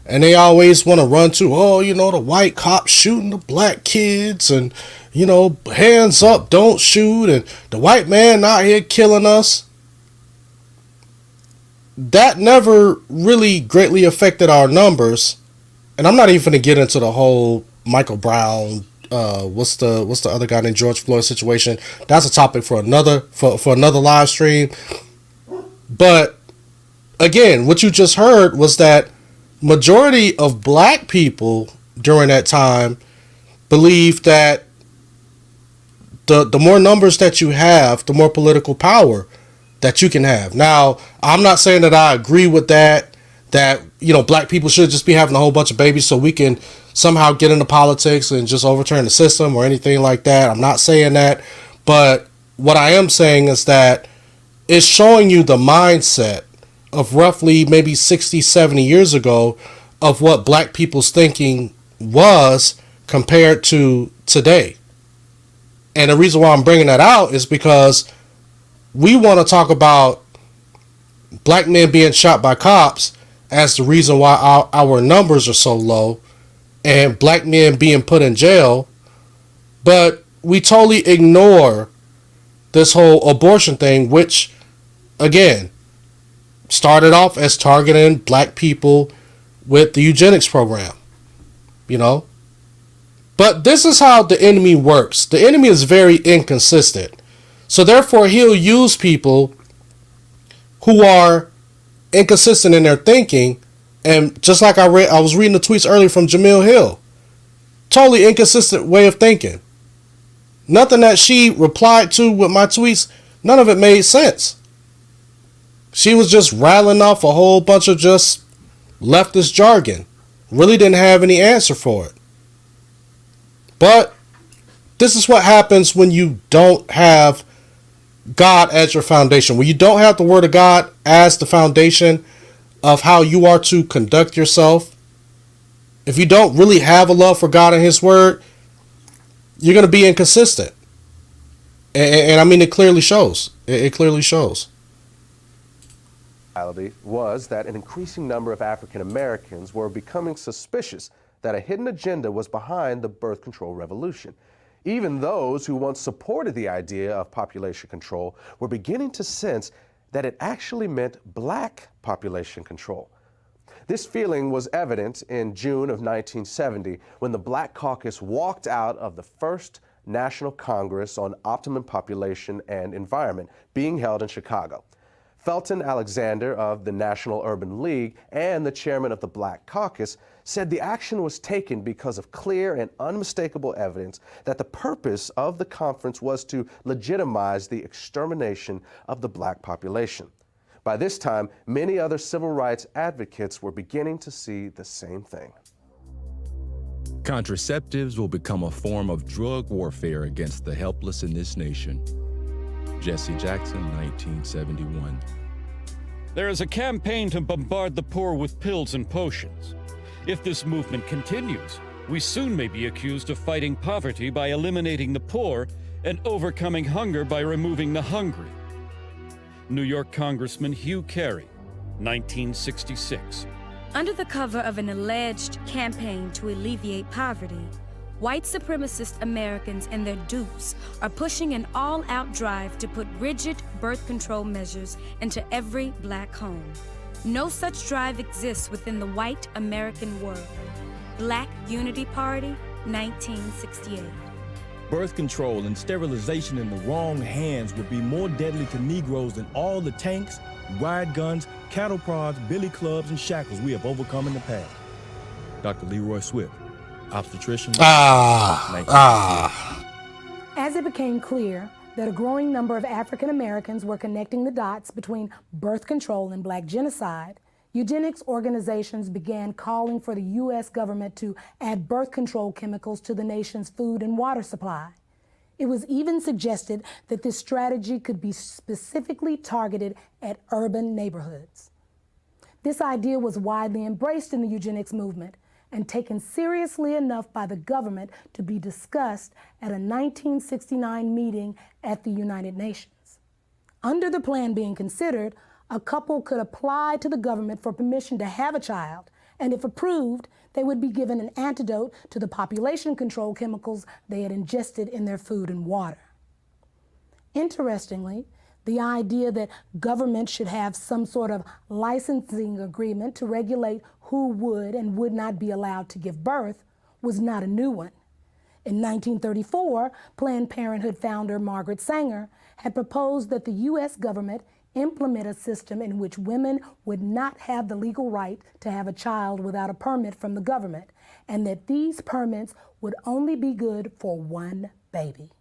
and they always want to run to, oh, you know, the white cops shooting the black kids, and, you know, hands up, don't shoot, and the white man out here killing us. that never really greatly affected our numbers. And I'm not even going to get into the whole Michael Brown, what's the other guy named George Floyd situation. That's a topic for another live stream. But again, what you just heard was that majority of black people during that time believed that the more numbers that you have, the more political power that you can have. Now, I'm not saying that I agree with that black people should just be having a whole bunch of babies so we can somehow get into politics and just overturn the system or anything like that. I'm not saying that. But what I am saying is that it's showing you the mindset of roughly maybe 60, 70 years ago of what black people's thinking was compared to today. And the reason why I'm bringing that out is because we want to talk about black men being shot by cops as the reason why our numbers are so low and black men being put in jail, but we totally ignore this whole abortion thing, which, again, started off as targeting black people with the eugenics program, But this is how the enemy works. The enemy is very inconsistent. So therefore, he'll use people who are inconsistent in their thinking. And just like I was reading the tweets earlier from Jamil Hill. Totally inconsistent way of thinking. Nothing that she replied to with my tweets, none of it made sense. She was just rattling off a whole bunch of just leftist jargon. Really didn't have any answer for it. But this is what happens when you don't have God as your foundation. When you don't have the Word of God as the foundation of how you are to conduct yourself. If you don't really have a love for God and His Word, you're going to be inconsistent. And I mean, it clearly shows. It clearly shows. Was that an increasing number of African Americans were becoming suspicious that a hidden agenda was behind the birth control revolution. Even those who once supported the idea of population control were beginning to sense that it actually meant black population control. This feeling was evident in June of 1970 when the Black Caucus walked out of the first National Congress on Optimum Population and Environment being held in Chicago. Felton Alexander of the National Urban League and the chairman of the Black Caucus said the action was taken because of clear and unmistakable evidence that the purpose of the conference was to legitimize the extermination of the black population. By this time, many other civil rights advocates were beginning to see the same thing. Contraceptives will become a form of drug warfare against the helpless in this nation. Jesse Jackson, 1971. There is a campaign to bombard the poor with pills and potions. If this movement continues, we soon may be accused of fighting poverty by eliminating the poor and overcoming hunger by removing the hungry. New York Congressman Hugh Carey, 1966. Under the cover of an alleged campaign to alleviate poverty, white supremacist Americans and their dupes are pushing an all-out drive to put rigid birth control measures into every black home. No such drive exists within the white American world. Black Unity Party, 1968. Birth control and sterilization in the wrong hands would be more deadly to Negroes than all the tanks, riot guns, cattle prods, billy clubs, and shackles we have overcome in the past. Dr. Leroy Swift, obstetrician. As it became clear that a growing number of African Americans were connecting the dots between birth control and black genocide, eugenics organizations began calling for the U.S. government to add birth control chemicals to the nation's food and water supply. It was even suggested that this strategy could be specifically targeted at urban neighborhoods. This idea was widely embraced in the eugenics movement and taken seriously enough by the government to be discussed at a 1969 meeting at the United Nations. Under the plan being considered, a couple could apply to the government for permission to have a child, and if approved, they would be given an antidote to the population control chemicals they had ingested in their food and water. Interestingly, The idea that government should have some sort of licensing agreement to regulate who would and would not be allowed to give birth was not a new one. In 1934, Planned Parenthood founder Margaret Sanger had proposed that the U.S. government implement a system in which women would not have the legal right to have a child without a permit from the government, and that these permits would only be good for one baby.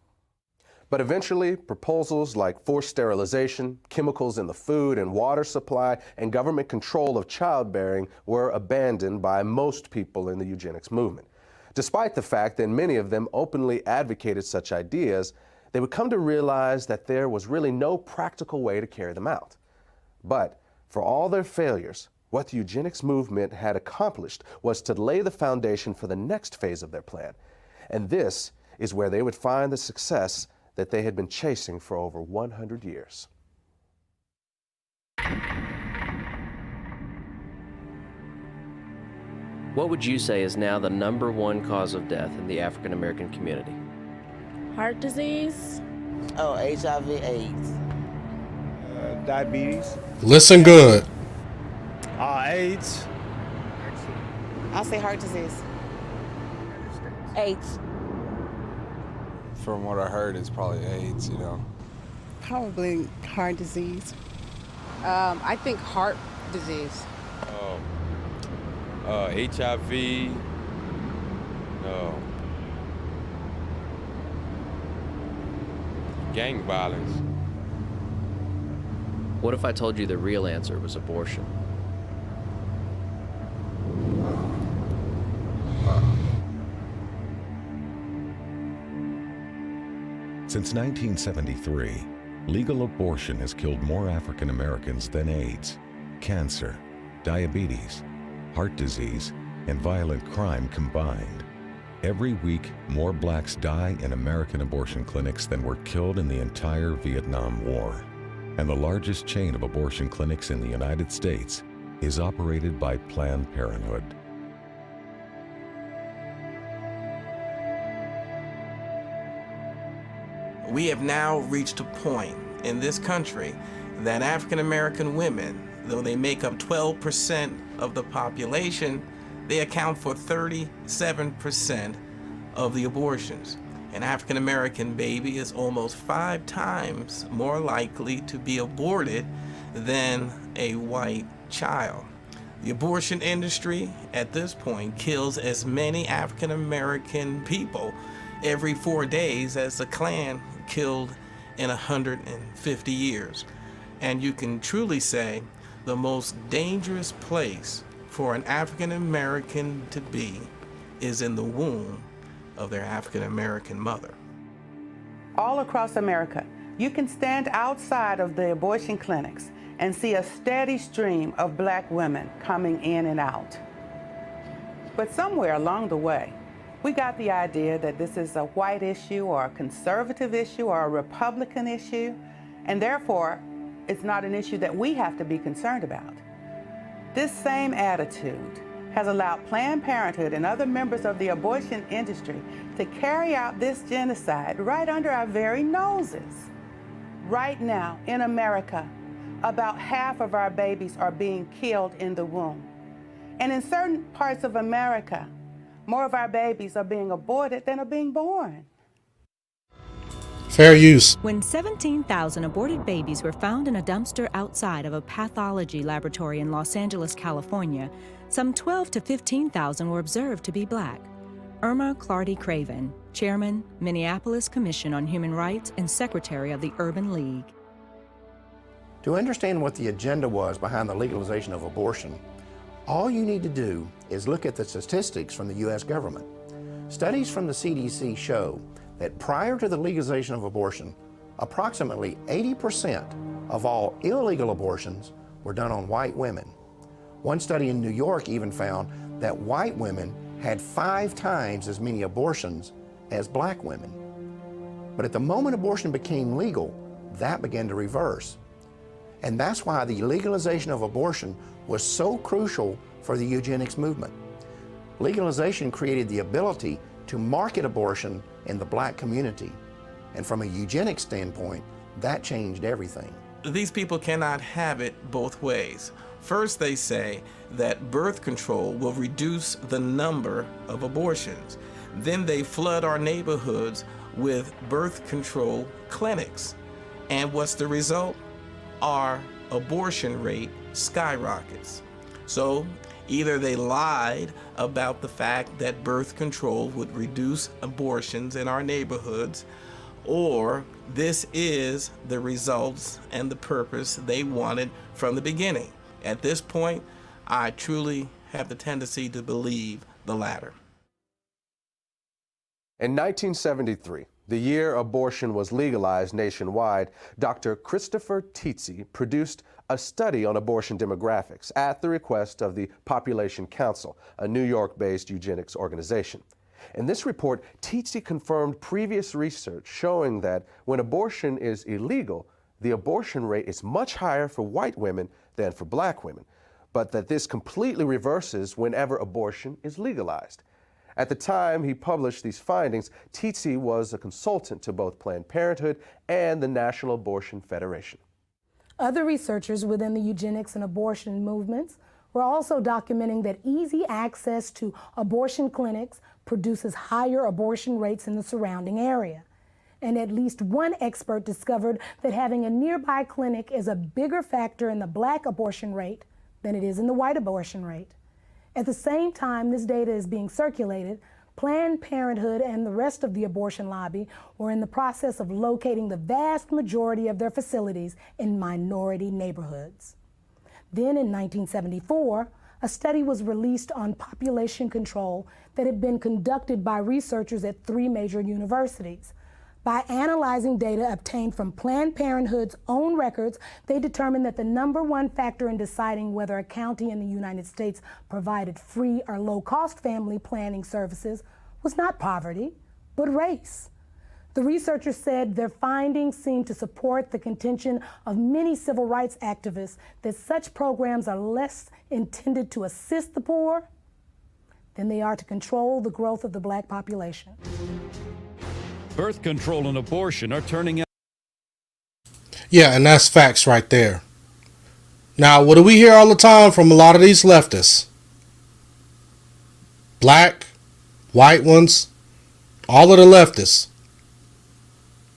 But eventually, proposals like forced sterilization, chemicals in the food and water supply, and government control of childbearing were abandoned by most people in the eugenics movement. Despite the fact that many of them openly advocated such ideas, they would come to realize that there was really no practical way to carry them out. But for all their failures, what the eugenics movement had accomplished was to lay the foundation for the next phase of their plan. And this is where they would find the success that they had been chasing for over 100 years. What would you say is now the #1 cause of death in the African American community? Heart disease. Oh, HIV/AIDS. Diabetes. Listen good. AIDS. I'll say heart disease. AIDS. From what I heard, it's probably AIDS, you know. Probably heart disease. I think heart disease. HIV. No. Gang violence. What if I told you the real answer was abortion? Since 1973, legal abortion has killed more African Americans than AIDS, cancer, diabetes, heart disease, and violent crime combined. Every week, more blacks die in American abortion clinics than were killed in the entire Vietnam War. And the largest chain of abortion clinics in the United States is operated by Planned Parenthood. We have now reached a point in this country that African American women, though they make up 12% of the population, they account for 37% of the abortions. An African American baby is almost 5 times more likely to be aborted than a white child. The abortion industry at this point kills as many African American people every 4 days as the Klan killed in 150 years. And you can truly say the most dangerous place for an African American to be is in the womb of their African American mother. All across America, you can stand outside of the abortion clinics and see a steady stream of black women coming in and out. But somewhere along the way, we got the idea that this is a white issue or a conservative issue or a Republican issue, and therefore, it's not an issue that we have to be concerned about. This same attitude has allowed Planned Parenthood and other members of the abortion industry to carry out this genocide right under our very noses. Right now, in America, about half of our babies are being killed in the womb. And in certain parts of America, more of our babies are being aborted than are being born. Fair use. When 17,000 aborted babies were found in a dumpster outside of a pathology laboratory in Los Angeles, California, some 12 to 15,000 were observed to be black. Irma Clardy Craven, Chairman, Minneapolis Commission on Human Rights and Secretary of the Urban League. To understand what the agenda was behind the legalization of abortion, all you need to do is look at the statistics from the U.S. government. Studies from the CDC show that prior to the legalization of abortion, approximately 80% of all illegal abortions were done on white women. One study in New York even found that white women had 5 times as many abortions as black women. But at the moment abortion became legal, that began to reverse. And that's why the legalization of abortion was so crucial for the eugenics movement. Legalization created the ability to market abortion in the black community. And from a eugenics standpoint, That changed everything. These people cannot have it both ways. First, they say that birth control will reduce the number of abortions. Then they flood our neighborhoods with birth control clinics. And what's the result? Our abortion rate skyrockets. So either they lied about the fact that birth control would reduce abortions in our neighborhoods, or this is the results and the purpose they wanted from the beginning. At this point, I truly have the tendency to believe the latter. In 1973, the year abortion was legalized nationwide, Dr. Christopher Tizzi produced a study on abortion demographics at the request of the Population Council, a New York-based eugenics organization. In this report, Tizzi confirmed previous research showing that when abortion is illegal, the abortion rate is much higher for white women than for black women, but that this completely reverses whenever abortion is legalized. At the time he published these findings, Tizzi was a consultant to both Planned Parenthood and the National Abortion Federation. Other researchers within the eugenics and abortion movements were also documenting that easy access to abortion clinics produces higher abortion rates in the surrounding area. And at least one expert discovered that having a nearby clinic is a bigger factor in the black abortion rate than it is in the white abortion rate. At the same time this data is being circulated, Planned Parenthood and the rest of the abortion lobby were in the process of locating the vast majority of their facilities in minority neighborhoods. Then in 1974, a study was released on population control that had been conducted by researchers at 3 major universities. By analyzing data obtained from Planned Parenthood's own records, they determined that the #1 factor in deciding whether a county in the United States provided free or low-cost family planning services was not poverty, but race. The researchers said their findings seemed to support the contention of many civil rights activists that such programs are less intended to assist the poor than they are to control the growth of the black population. Birth control and abortion are turning out. Yeah, and that's facts right there. Now, what do we hear all the time from a lot of these leftists? Black, white ones, all of the leftists.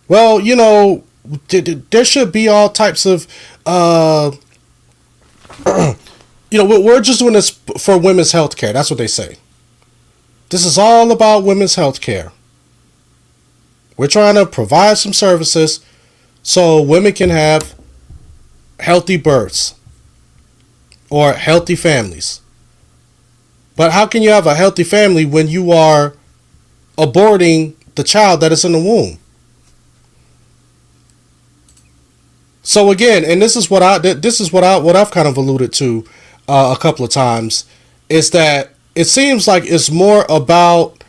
Well, you know, there should be all types of, you know, we're just doing this for women's health care. That's what they say. This is all about women's health care. We're trying to provide some services so women can have healthy births or healthy families. But how can you have a healthy family when you are aborting the child that is in the womb? So again, and this is what I've kind of alluded to a couple of times, is that it seems like it's more about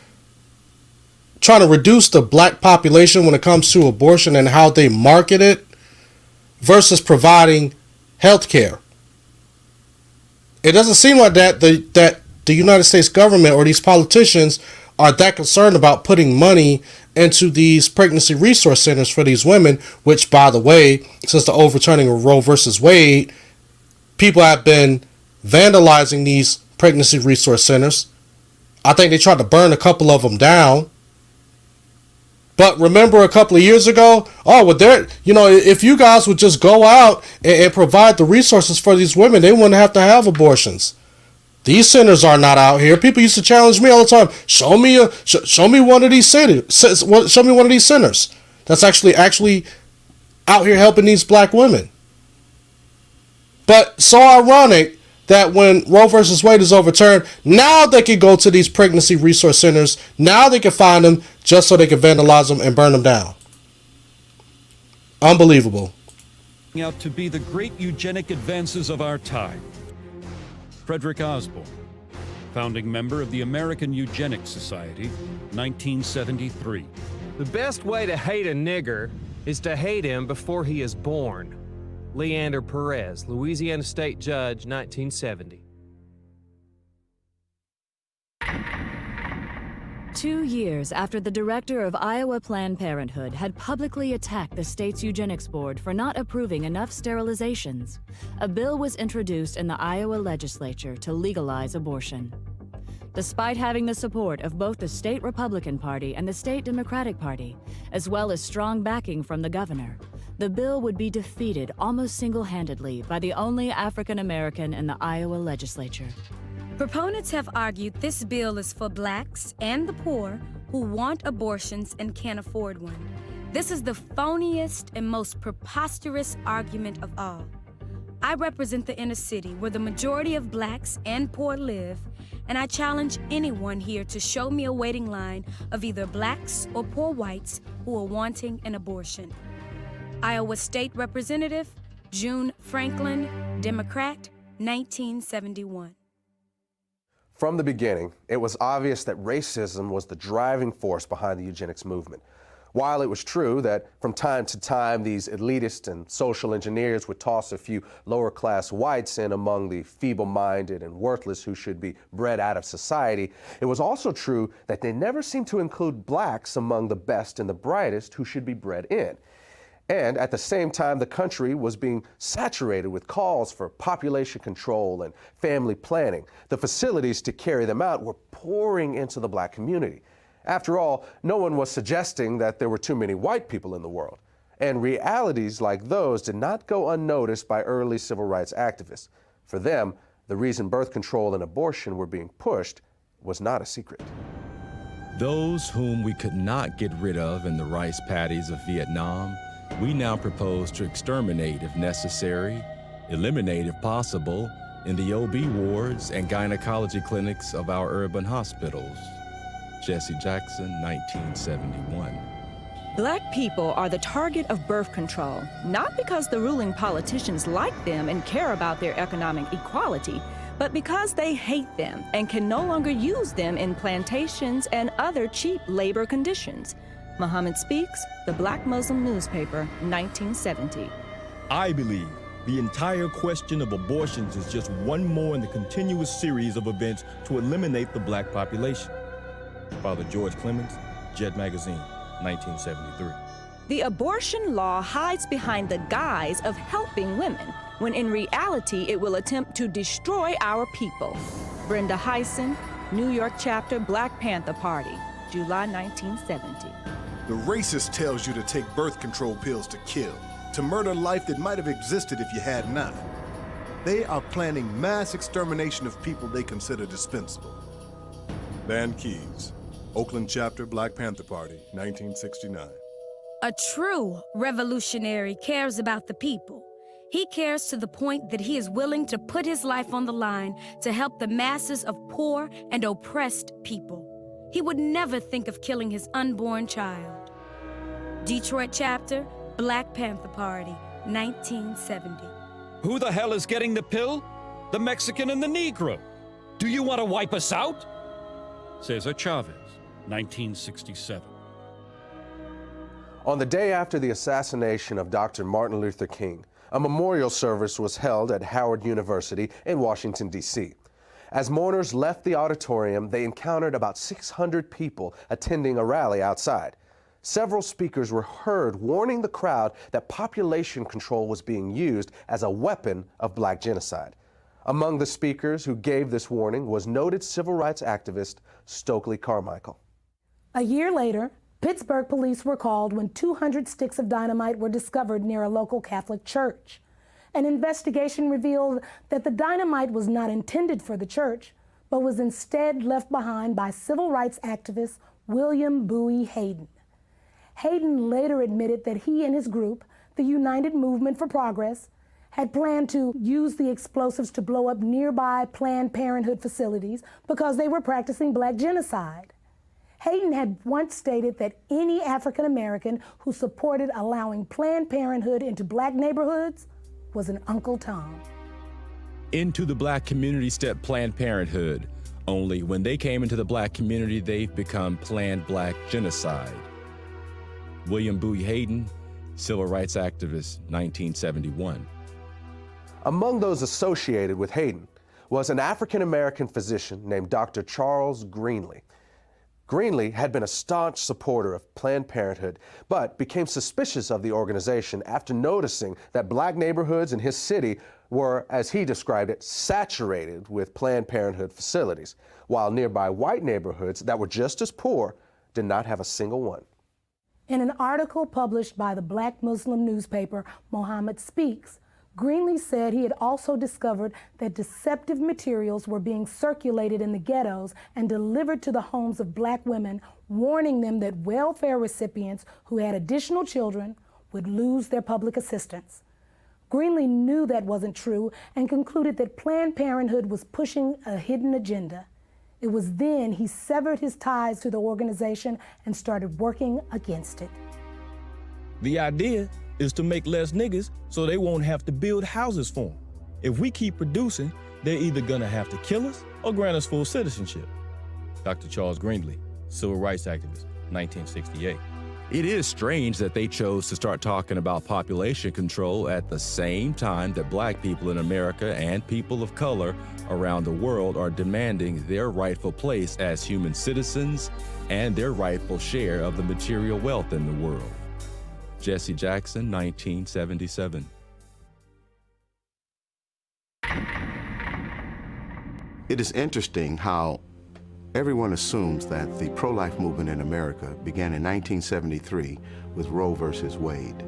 trying to reduce the black population when it comes to abortion and how they market it versus providing health care. It doesn't seem like that the United States government or these politicians are that concerned about putting money into these pregnancy resource centers for these women, which, by the way, since the overturning of Roe versus Wade, people have been vandalizing these pregnancy resource centers. I think they tried to burn a couple of them down. But remember a couple of years ago, if you guys would just go out and provide the resources for these women, they wouldn't have to have abortions. These centers are not out here. People used to challenge me all the time. Show me one of these centers. Show me one of these centers that's actually out here helping these black women. But so ironic that when Roe versus Wade is overturned, now they can go to these pregnancy resource centers. Now they can find them just so they can vandalize them and burn them down. Unbelievable. Out to be the great eugenic advances of our time. Frederick Osborne, founding member of the American Eugenics Society, 1973. The best way to hate a nigger is to hate him before he is born. Leander Perez, Louisiana State Judge, 1970. 2 years after the director of Iowa Planned Parenthood had publicly attacked the state's eugenics board for not approving enough sterilizations, a bill was introduced in the Iowa legislature to legalize abortion. Despite having the support of both the state Republican Party and the state Democratic Party, as well as strong backing from the governor, the bill would be defeated almost single-handedly by the only African American in the Iowa legislature. Proponents have argued this bill is for blacks and the poor who want abortions and can't afford one. This is the phoniest and most preposterous argument of all. I represent the inner city where the majority of blacks and poor live, and I challenge anyone here to show me a waiting line of either blacks or poor whites who are wanting an abortion. Iowa State Representative June Franklin, Democrat, 1971. From the beginning, it was obvious that racism was the driving force behind the eugenics movement. While it was true that from time to time these elitists and social engineers would toss a few lower-class whites in among the feeble-minded and worthless who should be bred out of society, it was also true that they never seemed to include blacks among the best and the brightest who should be bred in. And at the same time, the country was being saturated with calls for population control and family planning. The facilities to carry them out were pouring into the black community. After all, no one was suggesting that there were too many white people in the world. And realities like those did not go unnoticed by early civil rights activists. For them, the reason birth control and abortion were being pushed was not a secret. Those whom we could not get rid of in the rice paddies of Vietnam, we now propose to exterminate if necessary, eliminate if possible, in the OB wards and gynecology clinics of our urban hospitals. Jesse Jackson, 1971. Black people are the target of birth control, not because the ruling politicians like them and care about their economic equality, but because they hate them and can no longer use them in plantations and other cheap labor conditions. Muhammad Speaks, the Black Muslim newspaper, 1970. I believe the entire question of abortions is just one more in the continuous series of events to eliminate the black population. Father George Clemens, Jet Magazine, 1973. The abortion law hides behind the guise of helping women, when in reality it will attempt to destroy our people. Brenda Hyson, New York chapter, Black Panther Party, July 1970. The racist tells you to take birth control pills to kill, to murder life that might have existed if you had not. They are planning mass extermination of people they consider dispensable. Van Keys, Oakland chapter, Black Panther Party, 1969. A true revolutionary cares about the people. He cares to the point that he is willing to put his life on the line to help the masses of poor and oppressed people. He would never think of killing his unborn child. Detroit chapter, Black Panther Party, 1970. Who the hell is getting the pill? The Mexican and the Negro. Do you want to wipe us out? Cesar Chavez, 1967. On the day after the assassination of Dr. Martin Luther King, a memorial service was held at Howard University in Washington, D.C. As mourners left the auditorium, they encountered about 600 people attending a rally outside. Several speakers were heard warning the crowd that population control was being used as a weapon of black genocide. Among the speakers who gave this warning was noted civil rights activist Stokely Carmichael. A year later, Pittsburgh police were called when 200 sticks of dynamite were discovered near a local Catholic church. An investigation revealed that the dynamite was not intended for the church, but was instead left behind by civil rights activist William Bowie Hayden. Hayden later admitted that he and his group, the United Movement for Progress, had planned to use the explosives to blow up nearby Planned Parenthood facilities because they were practicing black genocide. Hayden had once stated that any African American who supported allowing Planned Parenthood into black neighborhoods was an Uncle Tom. Into the black community stepped Planned Parenthood. Only when they came into the black community, they've become planned black genocide. William Bowie Hayden, civil rights activist, 1971. Among those associated with Hayden was an African-American physician named Dr. Charles Greenlee. Greenlee had been a staunch supporter of Planned Parenthood, but became suspicious of the organization after noticing that black neighborhoods in his city were, as he described it, saturated with Planned Parenthood facilities, while nearby white neighborhoods that were just as poor did not have a single one. In an article published by the black Muslim newspaper Mohammed Speaks, Greenlee said he had also discovered that deceptive materials were being circulated in the ghettos and delivered to the homes of black women, warning them that welfare recipients who had additional children would lose their public assistance. Greenlee knew that wasn't true and concluded that Planned Parenthood was pushing a hidden agenda. It was then he severed his ties to the organization and started working against it. The idea is to make less niggas so they won't have to build houses for them. If we keep producing, they're either gonna have to kill us or grant us full citizenship. Dr. Charles Greenlee, civil rights activist, 1968. It is strange that they chose to start talking about population control at the same time that black people in America and people of color around the world are demanding their rightful place as human citizens and their rightful share of the material wealth in the world. Jesse Jackson, 1977. It is interesting how everyone assumes that the pro-life movement in America began in 1973 with Roe versus Wade.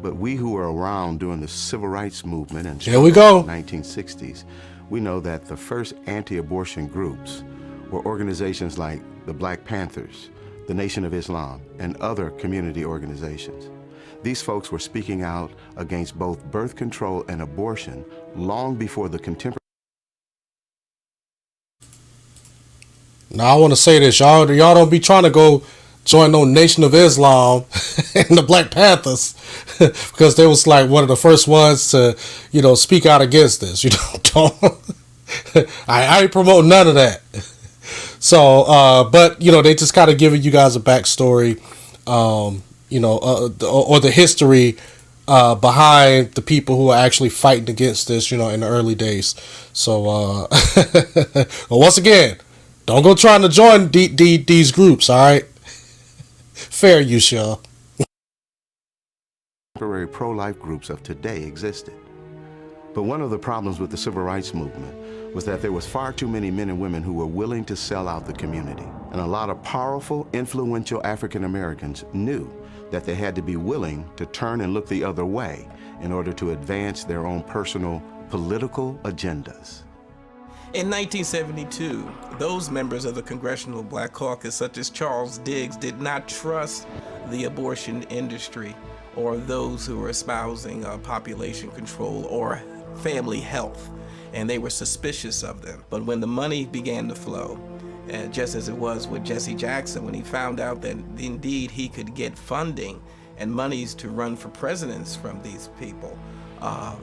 But we who were around during the civil rights movement and here we go. 1960s, we know that the first anti-abortion groups were organizations like the Black Panthers, the Nation of Islam, and other community organizations. These folks were speaking out against both birth control and abortion long before the contemporary. Now I want to say this, y'all don't be trying to go join no Nation of Islam and the Black Panthers because they was like one of the first ones to, speak out against this. Don't I ain't promote none of that. So, but they just kind of giving you guys a backstory, or the history behind the people who are actually fighting against this, in the early days. So, once again, don't go trying to join these groups, all right? Fair use, y'all. Contemporary pro-life groups of today existed. But one of the problems with the civil rights movement was that there was far too many men and women who were willing to sell out the community. And a lot of powerful, influential African Americans knew that they had to be willing to turn and look the other way in order to advance their own personal political agendas. In 1972, those members of the Congressional Black Caucus, such as Charles Diggs, did not trust the abortion industry or those who were espousing population control or family health, and they were suspicious of them. But when the money began to flow, just as it was with Jesse Jackson, when he found out that indeed he could get funding and monies to run for presidents from these people,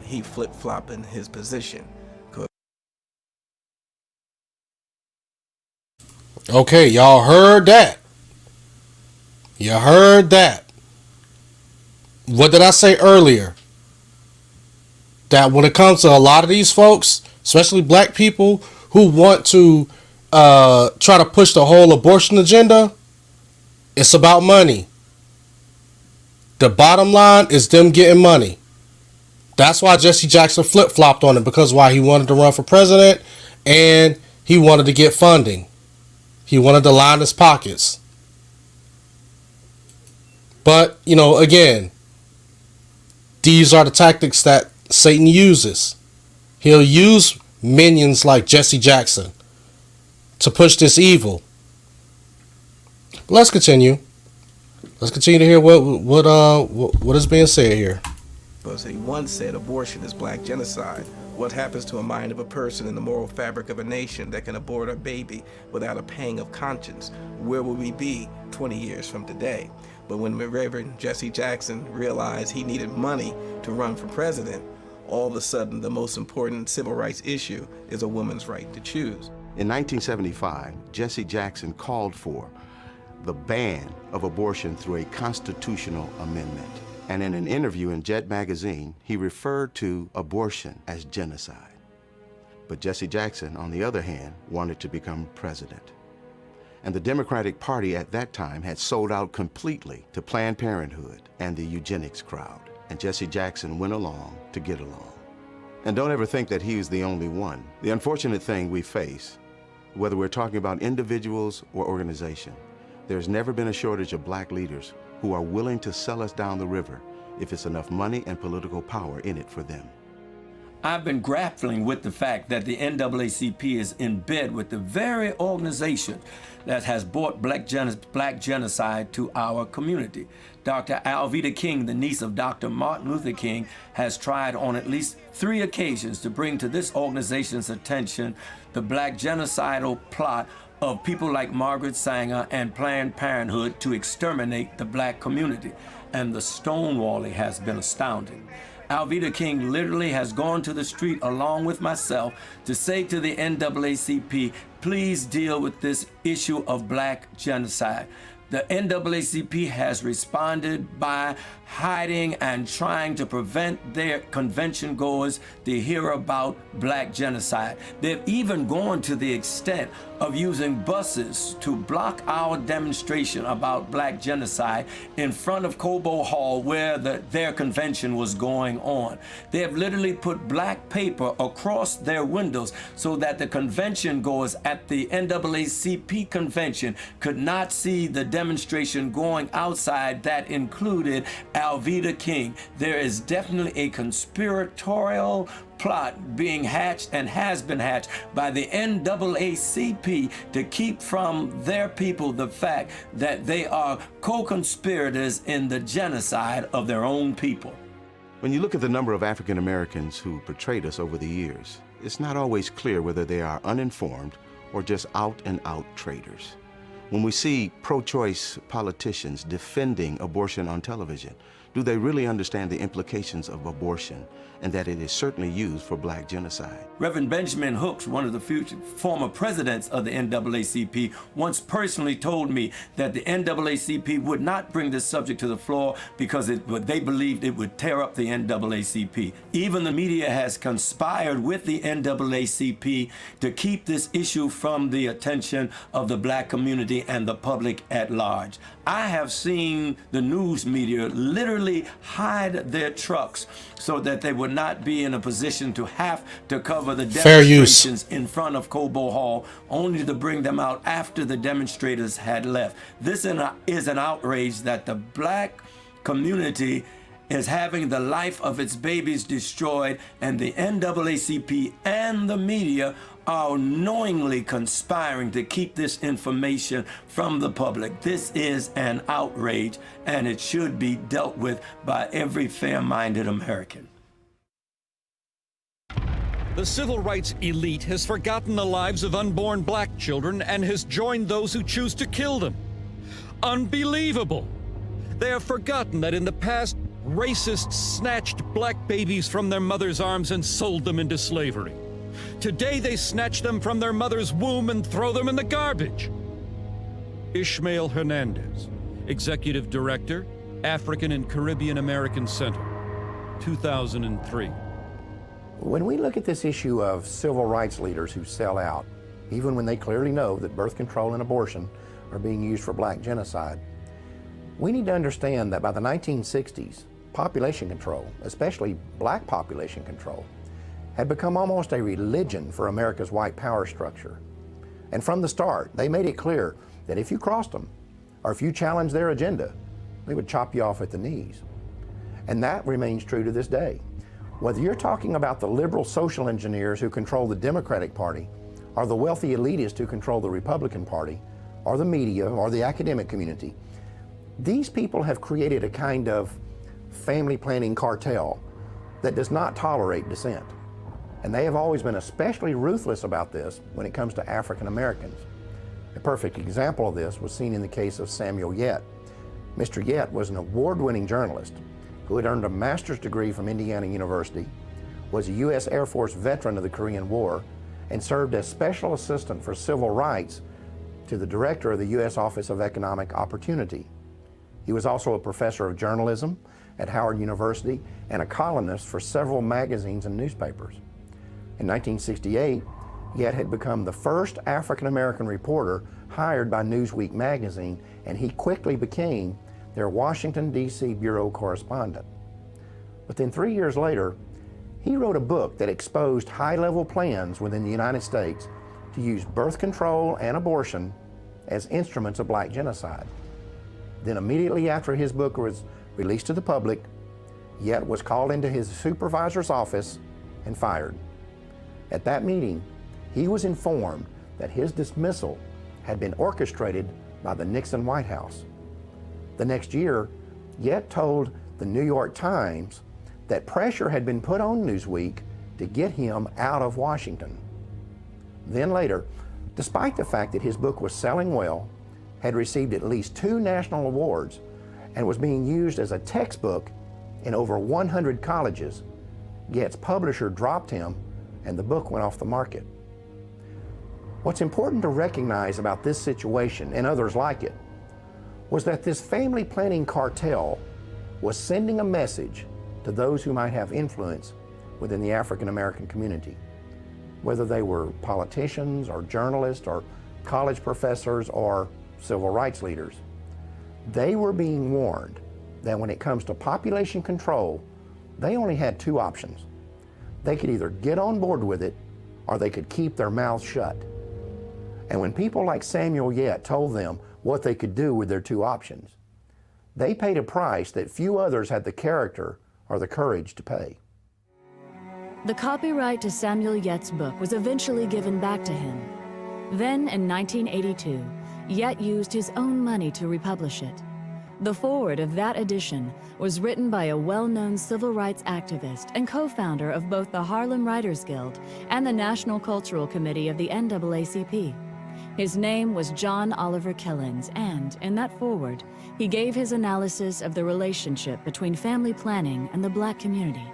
he flip-flopped in his position. Okay, y'all heard that. You heard that. What did I say earlier? That when it comes to a lot of these folks, especially black people who want to try to push the whole abortion agenda, it's about money. The bottom line is them getting money. That's why Jesse Jackson flip-flopped on it, because why he wanted to run for president and he wanted to get funding. He wanted to line his pockets. But, again, these are the tactics that Satan uses. He'll use minions like Jesse Jackson to push this evil. But let's continue. Let's continue to hear what is being said here. Because he once said abortion is black genocide. What happens to a mind of a person in the moral fabric of a nation that can abort a baby without a pang of conscience? Where will we be 20 years from today? But when Reverend Jesse Jackson realized he needed money to run for president, all of a sudden the most important civil rights issue is a woman's right to choose. In 1975, Jesse Jackson called for the ban of abortion through a constitutional amendment. And in an interview in Jet magazine, he referred to abortion as genocide. But Jesse Jackson, on the other hand, wanted to become president. And the Democratic Party at that time had sold out completely to Planned Parenthood and the eugenics crowd. And Jesse Jackson went along to get along. And don't ever think that he was the only one. The unfortunate thing we face, whether we're talking about individuals or organization, there's never been a shortage of black leaders who are willing to sell us down the river if it's enough money and political power in it for them. I've been grappling with the fact that the NAACP is in bed with the very organization that has brought black genocide to our community. Dr. Alveda King, the niece of Dr. Martin Luther King, has tried on at least 3 occasions to bring to this organization's attention the black genocidal plot of people like Margaret Sanger and Planned Parenthood to exterminate the black community. And the stonewalling has been astounding. Alveda King literally has gone to the street along with myself to say to the NAACP, please deal with this issue of black genocide. The NAACP has responded by hiding and trying to prevent their convention goers to hear about black genocide. They've even gone to the extent of using buses to block our demonstration about black genocide in front of Cobo Hall where their convention was going on. They have literally put black paper across their windows so that the convention goers at the NAACP convention could not see the demonstration going outside that included Alveda King. There is definitely a conspiratorial plot being hatched and has been hatched by the NAACP to keep from their people the fact that they are co-conspirators in the genocide of their own people. When you look at the number of African Americans who portrayed us over the years, it's not always clear whether they are uninformed or just out-and-out traitors. When we see pro-choice politicians defending abortion on television, do they really understand the implications of abortion and that it is certainly used for black genocide? Reverend Benjamin Hooks, one of the former presidents of the NAACP, once personally told me that the NAACP would not bring this subject to the floor because they believed it would tear up the NAACP. Even the media has conspired with the NAACP to keep this issue from the attention of the black community and the public at large. I have seen the news media literally hide their trucks so that they would not be in a position to have to cover the demonstrations in front of Cobo Hall, only to bring them out after the demonstrators had left. This is an outrage that the black community is having the life of its babies destroyed, and the NAACP and the media are knowingly conspiring to keep this information from the public. This is an outrage, and it should be dealt with by every fair-minded American. The civil rights elite has forgotten the lives of unborn black children and has joined those who choose to kill them. Unbelievable! They have forgotten that in the past, racists snatched black babies from their mother's arms and sold them into slavery. Today they snatch them from their mother's womb and throw them in the garbage. Ishmael Hernandez, Executive Director, African and Caribbean American Center, 2003. When we look at this issue of civil rights leaders who sell out, even when they clearly know that birth control and abortion are being used for black genocide, we need to understand that by the 1960s, population control, especially black population control, had become almost a religion for America's white power structure. And from the start, they made it clear that if you crossed them, or if you challenged their agenda, they would chop you off at the knees. And that remains true to this day. Whether you're talking about the liberal social engineers who control the Democratic Party, or the wealthy elitists who control the Republican Party, or the media, or the academic community, these people have created a kind of family planning cartel that does not tolerate dissent. And they have always been especially ruthless about this when it comes to African Americans. A perfect example of this was seen in the case of Samuel Yet. Mr. Yet was an award-winning journalist who had earned a master's degree from Indiana University, was a U.S. Air Force veteran of the Korean War, and served as special assistant for civil rights to the director of the U.S. Office of Economic Opportunity. He was also a professor of journalism at Howard University and a columnist for several magazines and newspapers. In 1968, yet had become the first African-American reporter hired by Newsweek magazine, and he quickly became their Washington, D.C. bureau correspondent. Within 3 years later, he wrote a book that exposed high-level plans within the United States to use birth control and abortion as instruments of black genocide. Then immediately after his book was released to the public, Yet was called into his supervisor's office and fired. At that meeting, he was informed that his dismissal had been orchestrated by the Nixon White House. The next year, Yet told the New York Times that pressure had been put on Newsweek to get him out of Washington. Then later, despite the fact that his book was selling well, had received at least 2 national awards, and was being used as a textbook in over 100 colleges, Yet's publisher dropped him and the book went off the market. What's important to recognize about this situation and others like it was that this family planning cartel was sending a message to those who might have influence within the African American community, whether they were politicians or journalists or college professors or civil rights leaders. They were being warned that when it comes to population control, they only had 2 options. They could either get on board with it or they could keep their mouths shut. And when people like Samuel Yet told them what they could do with their 2 options, they paid a price that few others had the character or the courage to pay. The copyright to Samuel Yet's book was eventually given back to him. Then, in 1982, Yet used his own money to republish it. The foreword of that edition was written by a well-known civil rights activist and co-founder of both the Harlem Writers Guild and the National Cultural Committee of the NAACP. His name was John Oliver Killens, and in that foreword, he gave his analysis of the relationship between family planning and the black community.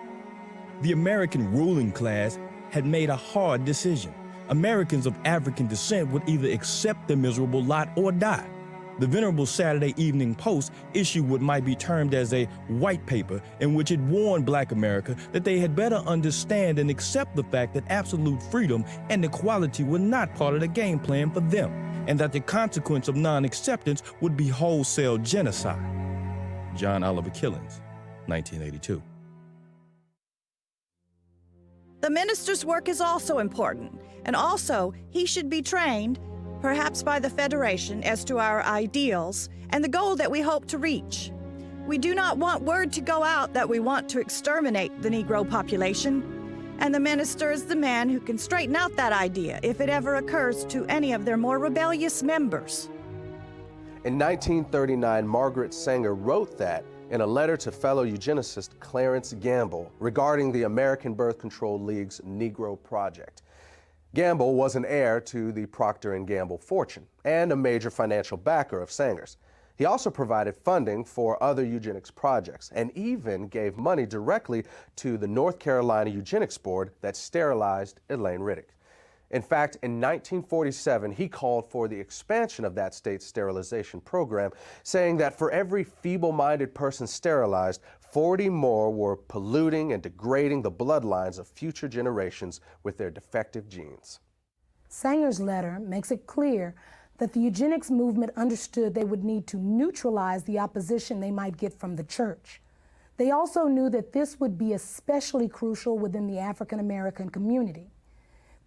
The American ruling class had made a hard decision. Americans of African descent would either accept the miserable lot or die. The venerable Saturday Evening Post issued what might be termed as a white paper in which it warned Black America that they had better understand and accept the fact that absolute freedom and equality were not part of the game plan for them, and that the consequence of non-acceptance would be wholesale genocide. John Oliver Killens, 1982. The minister's work is also important, and also he should be trained, perhaps by the Federation, as to our ideals and the goal that we hope to reach. We do not want word to go out that we want to exterminate the Negro population, and the minister is the man who can straighten out that idea if it ever occurs to any of their more rebellious members. In 1939, Margaret Sanger wrote that in a letter to fellow eugenicist Clarence Gamble regarding the American Birth Control League's Negro Project. Gamble was an heir to the Procter & Gamble fortune and a major financial backer of Sanger's. He also provided funding for other eugenics projects and even gave money directly to the North Carolina Eugenics Board that sterilized Elaine Riddick. In fact, in 1947, he called for the expansion of that state's sterilization program, saying that for every feeble-minded person sterilized, 40 more were polluting and degrading the bloodlines of future generations with their defective genes. Sanger's letter makes it clear that the eugenics movement understood they would need to neutralize the opposition they might get from the church. They also knew that this would be especially crucial within the African American community.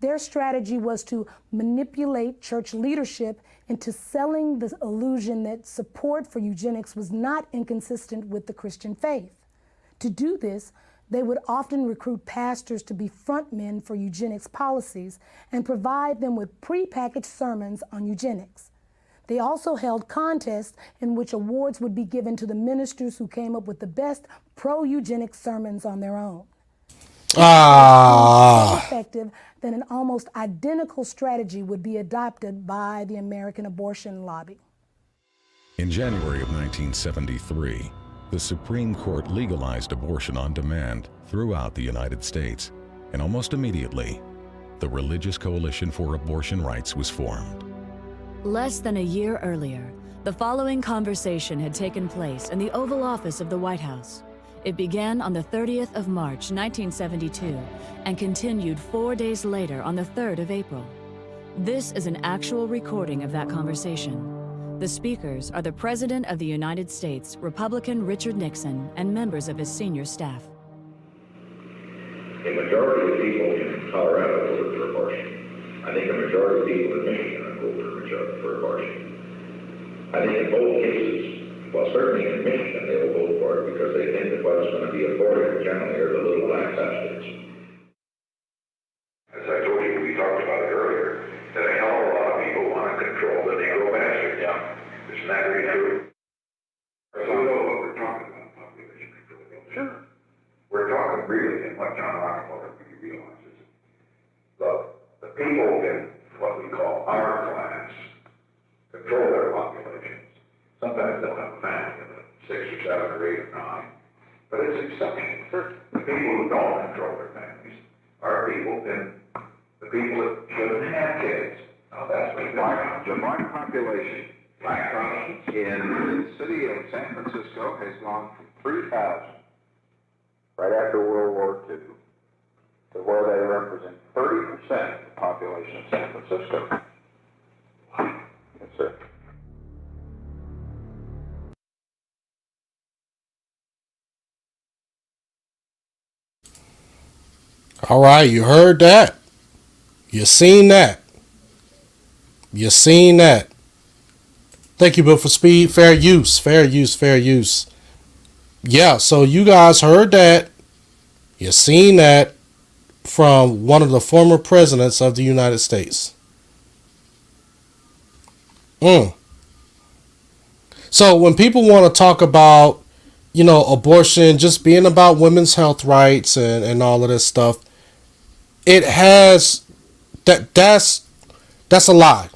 Their strategy was to manipulate church leadership into selling the illusion that support for eugenics was not inconsistent with the Christian faith. To do this, they would often recruit pastors to be frontmen for eugenics policies and provide them with prepackaged sermons on eugenics. They also held contests in which awards would be given to the ministers who came up with the best pro-eugenics sermons on their own. So effective that an almost identical strategy would be adopted by the American abortion lobby. In January of 1973, the Supreme Court legalized abortion on demand throughout the United States, and almost immediately, the Religious Coalition for Abortion Rights was formed. Less than a year earlier, the following conversation had taken place in the Oval Office of the White House. It began on the 30th of March, 1972, and continued 4 days later on the 3rd of April. This is an actual recording of that conversation. The speakers are the President of the United States, Republican Richard Nixon, and members of his senior staff. A majority of people in Colorado voted for abortion. I think a majority of people in Michigan voted for abortion. I think in both cases, well, certainly in Michigan, they will vote for it because they think that what's going to be aborted generally are the little black substates. As I told you, we talked about it earlier, that a hell of a lot of people want to control the Negro bastard. Yeah. Isn't that really true? So we know what we're talking about, population control. Sure. We're talking really, and what John Rockefeller really realizes, look, the people in what we call our class control their populations. Sometimes they'll have a family of 6 or 7 or 8 or 9, but it's exceptional. The people who don't control their families are people in the people that shouldn't have kids. Now that's what the black population in the city of San Francisco has gone from 3,000 right after World War II to where they represent 30% of the population of San Francisco. Yes, sir. All right, you heard that. You seen that. You seen that. Thank you, Bill, for speed. Fair use, fair use, fair use. Yeah, so you guys heard that. You seen that from one of the former presidents of the United States. So when people want to talk about, abortion just being about women's health rights and all of this stuff, it has that's a lie.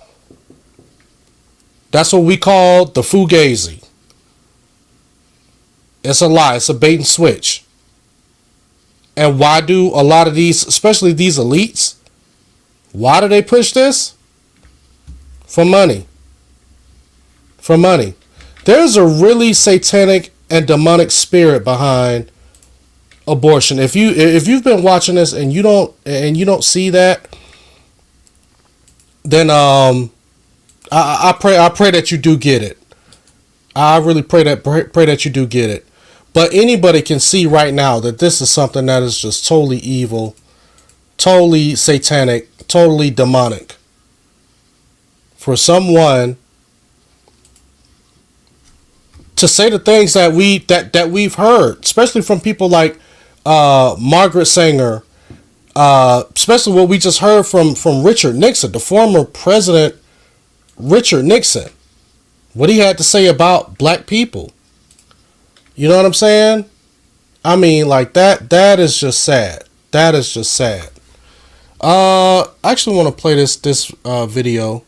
That's what we call the fugazi. It's a lie. It's a bait and switch. And why do a lot of these, especially these elites, why do they push this? For money. For money. There's a really satanic and demonic spirit behind abortion. If you've been watching this and you don't see that, then I pray that you do get it. I really pray that you do get it. But anybody can see right now that this is something that is just totally evil, totally satanic, totally demonic. For someone to say the things that we've heard, especially from people like Margaret Sanger, especially what we just heard from Richard Nixon, the former president Richard Nixon, what he had to say about black people. You know what I'm saying? I mean, like that is just sad. That is just sad. I actually want to play this video,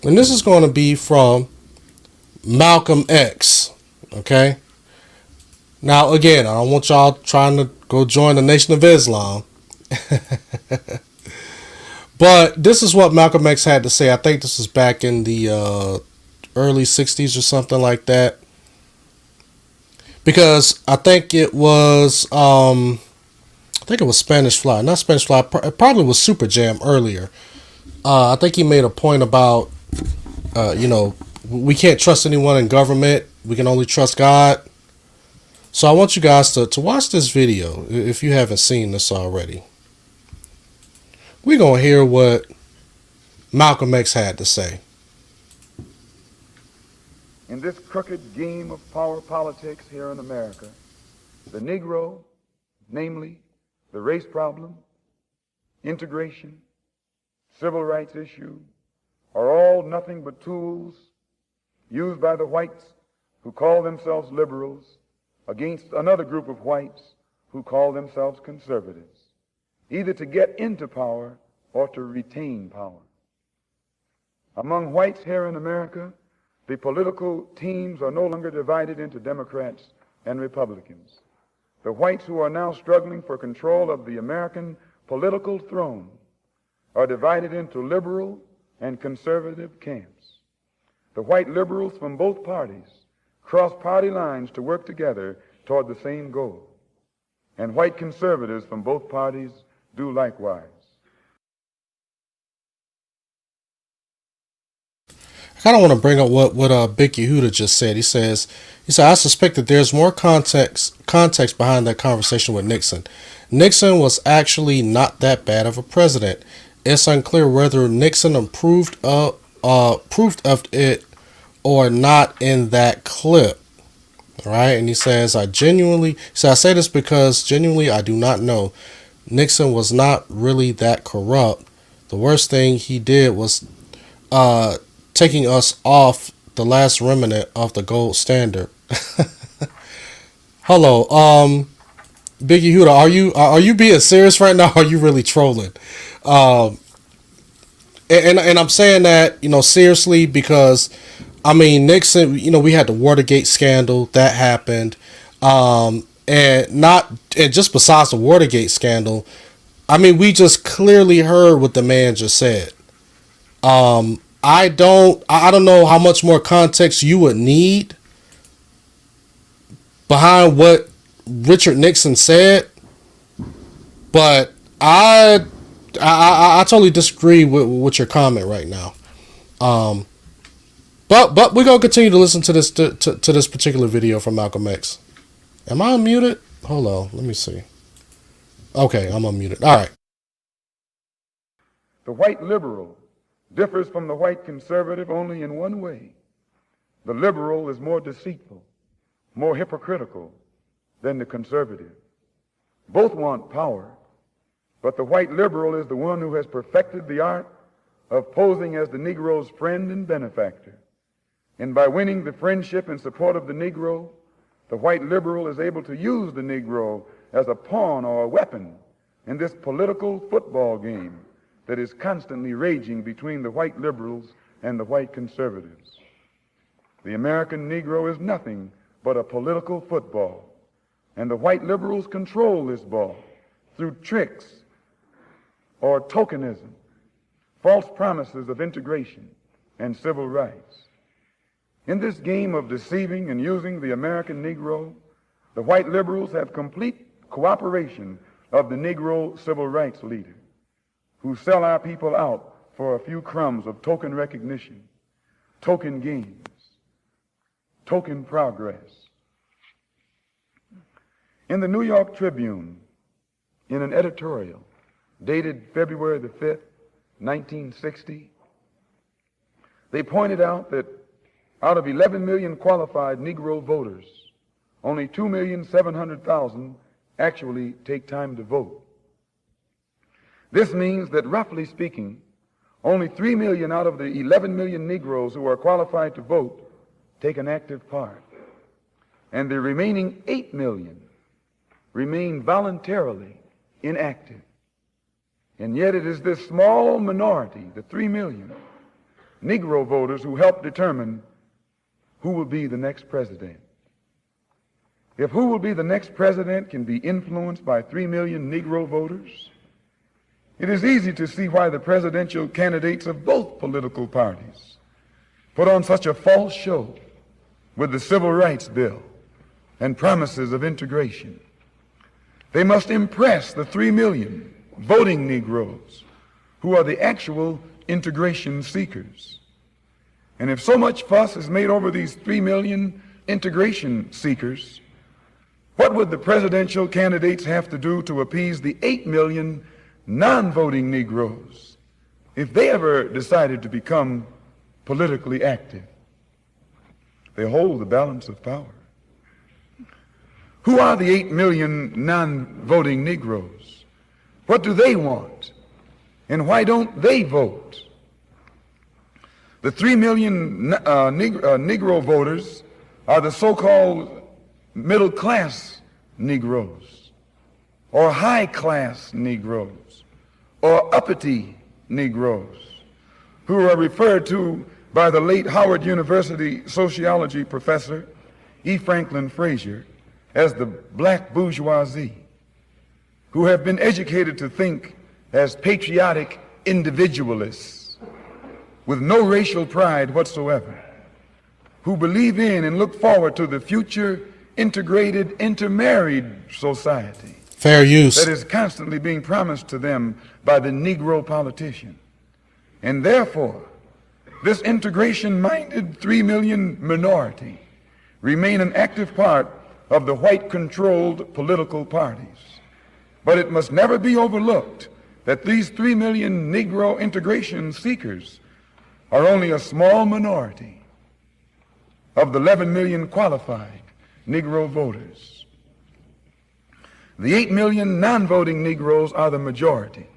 and this is going to be from Malcolm X. Okay. Now, again, I don't want y'all trying to go join the Nation of Islam. But this is what Malcolm X had to say. I think this was back in the early 60s or something like that. Because I think it was Spanish Fly. Not Spanish Fly. It probably was Super Jam earlier. I think he made a point about, we can't trust anyone in government. We can only trust God. So I want you guys to watch this video if you haven't seen this already. We're going to hear what Malcolm X had to say. In this crooked game of power politics here in America, the Negro, namely the race problem, integration, civil rights issue, are all nothing but tools used by the whites who call themselves liberals against another group of whites who call themselves conservatives, either to get into power or to retain power. Among whites here in America, the political teams are no longer divided into Democrats and Republicans. The whites who are now struggling for control of the American political throne are divided into liberal and conservative camps. The white liberals from both parties cross party lines to work together toward the same goal. And white conservatives from both parties do likewise. I kind of want to bring up what Big Yehuda just said. He said, I suspect that there's more context behind that conversation with Nixon. Nixon was actually not that bad of a president. It's unclear whether Nixon approved of it or not in that clip. All right, and he says, I say this because genuinely I do not know. Nixon was not really that corrupt. The worst thing he did was taking us off the last remnant of the gold standard. Hello, Big Yehuda, are you being serious right now? Or are you really trolling? And I'm saying that, seriously, because I mean, Nixon, we had the Watergate scandal that happened. And just besides the Watergate scandal, I mean, we just clearly heard what the man just said. I don't know how much more context you would need behind what Richard Nixon said, but I totally disagree with your comment right now. But we're gonna continue to listen to this to this particular video from Malcolm X. Am I unmuted? Hold on, let me see. Okay, I'm unmuted. All right. The white liberal differs from the white conservative only in one way. The liberal is more deceitful, more hypocritical than the conservative. Both want power, but the white liberal is the one who has perfected the art of posing as the Negro's friend and benefactor. And by winning the friendship and support of the Negro, the white liberal is able to use the Negro as a pawn or a weapon in this political football game that is constantly raging between the white liberals and the white conservatives. The American Negro is nothing but a political football, and the white liberals control this ball through tricks or tokenism, false promises of integration and civil rights. In this game of deceiving and using the American Negro, the white liberals have complete cooperation of the Negro civil rights leader, who sell our people out for a few crumbs of token recognition, token gains, token progress. In the New York Tribune, in an editorial dated February the 5th, 1960, they pointed out that out of 11 million qualified Negro voters, only 2,700,000 actually take time to vote. This means that, roughly speaking, only 3 million out of the 11 million Negroes who are qualified to vote take an active part. And the remaining 8 million remain voluntarily inactive. And yet it is this small minority, the 3 million Negro voters, who help determine who will be the next president. If who will be the next president can be influenced by 3 million Negro voters, it is easy to see why the presidential candidates of both political parties put on such a false show with the Civil Rights Bill and promises of integration. They must impress the 3 million voting Negroes who are the actual integration seekers. And if so much fuss is made over these 3 million integration seekers, what would the presidential candidates have to do to appease the 8 million non-voting Negroes if they ever decided to become politically active? They hold the balance of power. Who are the 8 million non-voting Negroes? What do they want? And why don't they vote? The 3 million Negro voters are the so-called middle-class Negroes, or high-class Negroes, or uppity Negroes, who are referred to by the late Howard University sociology professor E. Franklin Frazier as the black bourgeoisie, who have been educated to think as patriotic individualists with no racial pride whatsoever, who believe in and look forward to the future integrated, intermarried society. Fair use. That is constantly being promised to them by the Negro politician. And therefore, this integration-minded 3 million minority remain an active part of the white-controlled political parties. But it must never be overlooked that these 3 million Negro integration seekers are only a small minority of the 11 million qualified Negro voters. The 8 million non-voting Negroes are the majority,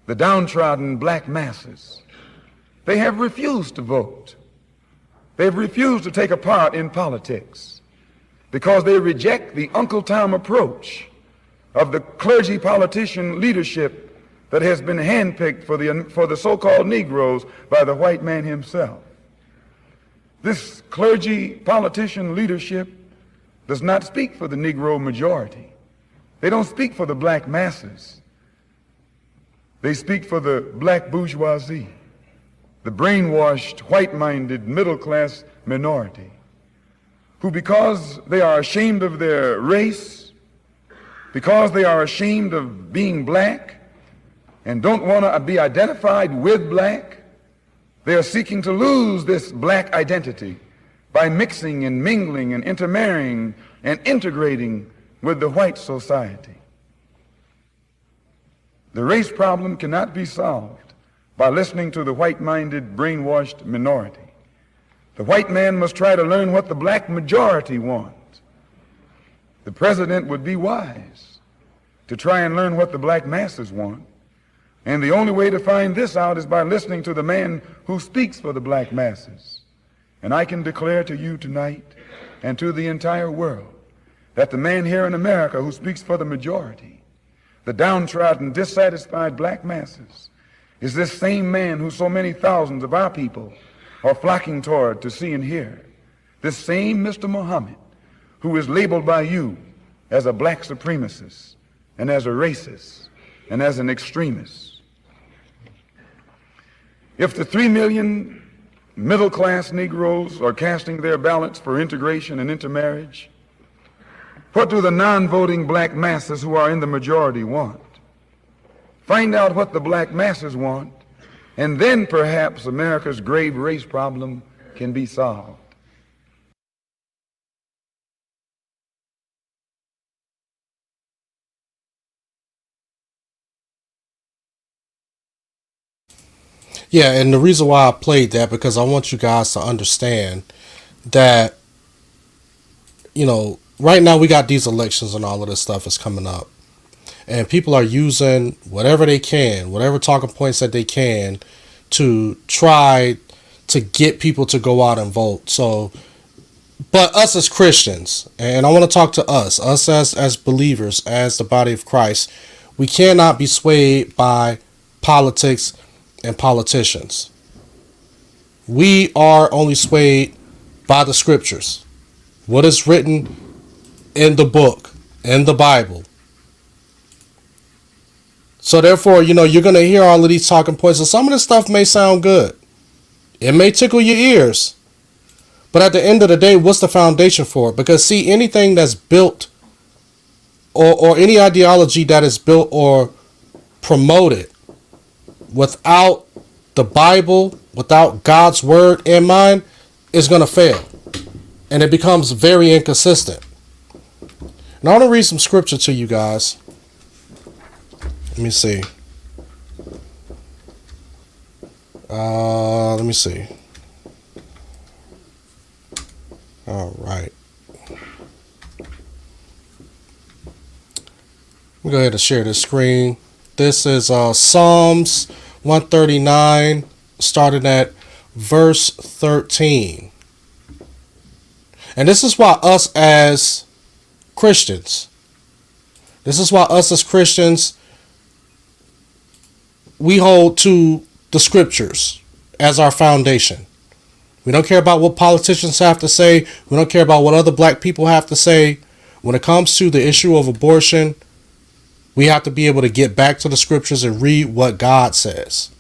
the downtrodden black masses. They have refused to vote. They've refused to take a part in politics because they reject the Uncle Tom approach of the clergy politician leadership that has been handpicked for the so-called Negroes by the white man himself. This clergy politician leadership does not speak for the Negro majority. They don't speak for the black masses. They speak for the black bourgeoisie, the brainwashed, white-minded, middle-class minority, who, because they are ashamed of their race, because they are ashamed of being black and don't want to be identified with black, they are seeking to lose this black identity by mixing and mingling and intermarrying and integrating with the white society. The race problem cannot be solved by listening to the white-minded, brainwashed minority. The white man must try to learn what the black majority want. The president would be wise to try and learn what the black masses want. And the only way to find this out is by listening to the man who speaks for the black masses. And I can declare to you tonight and to the entire world that the man here in America who speaks for the majority, the downtrodden, dissatisfied black masses, is this same man who so many thousands of our people are flocking toward to see and hear. This same Mr. Muhammad who is labeled by you as a black supremacist and as a racist and as an extremist. If the 3 million middle-class Negroes are casting their ballots for integration and intermarriage, what do the non-voting black masses who are in the majority want? Find out what the black masses want, and then perhaps America's grave race problem can be solved. Yeah, and the reason why I played that, because I want you guys to understand that, you know, right now we got these elections and all of this stuff is coming up. And people are using whatever they can, whatever talking points that they can to try to get people to go out and vote. So, but us as Christians, and I want to talk to us as believers, as the body of Christ, we cannot be swayed by politics and politicians. We are only swayed by the scriptures. What is written in the book, in the Bible. So therefore, you know, you're going to hear all of these talking points, and some of this stuff may sound good. It may tickle your ears. But at the end of the day, what's the foundation for it? Because see, anything that's built or any ideology that is built or promoted without the Bible, without God's word in mind, is going to fail. And it becomes very inconsistent. And I want to read some scripture to you guys. Let me see. Let me see. All right. I'm going to go ahead and share this screen. This is Psalms 139, starting at verse 13. And this is why us as Christians, we hold to the scriptures as our foundation. We don't care about what politicians have to say. We don't care about what other black people have to say. When it comes to the issue of abortion, we have to be able to get back to the scriptures and read what God says.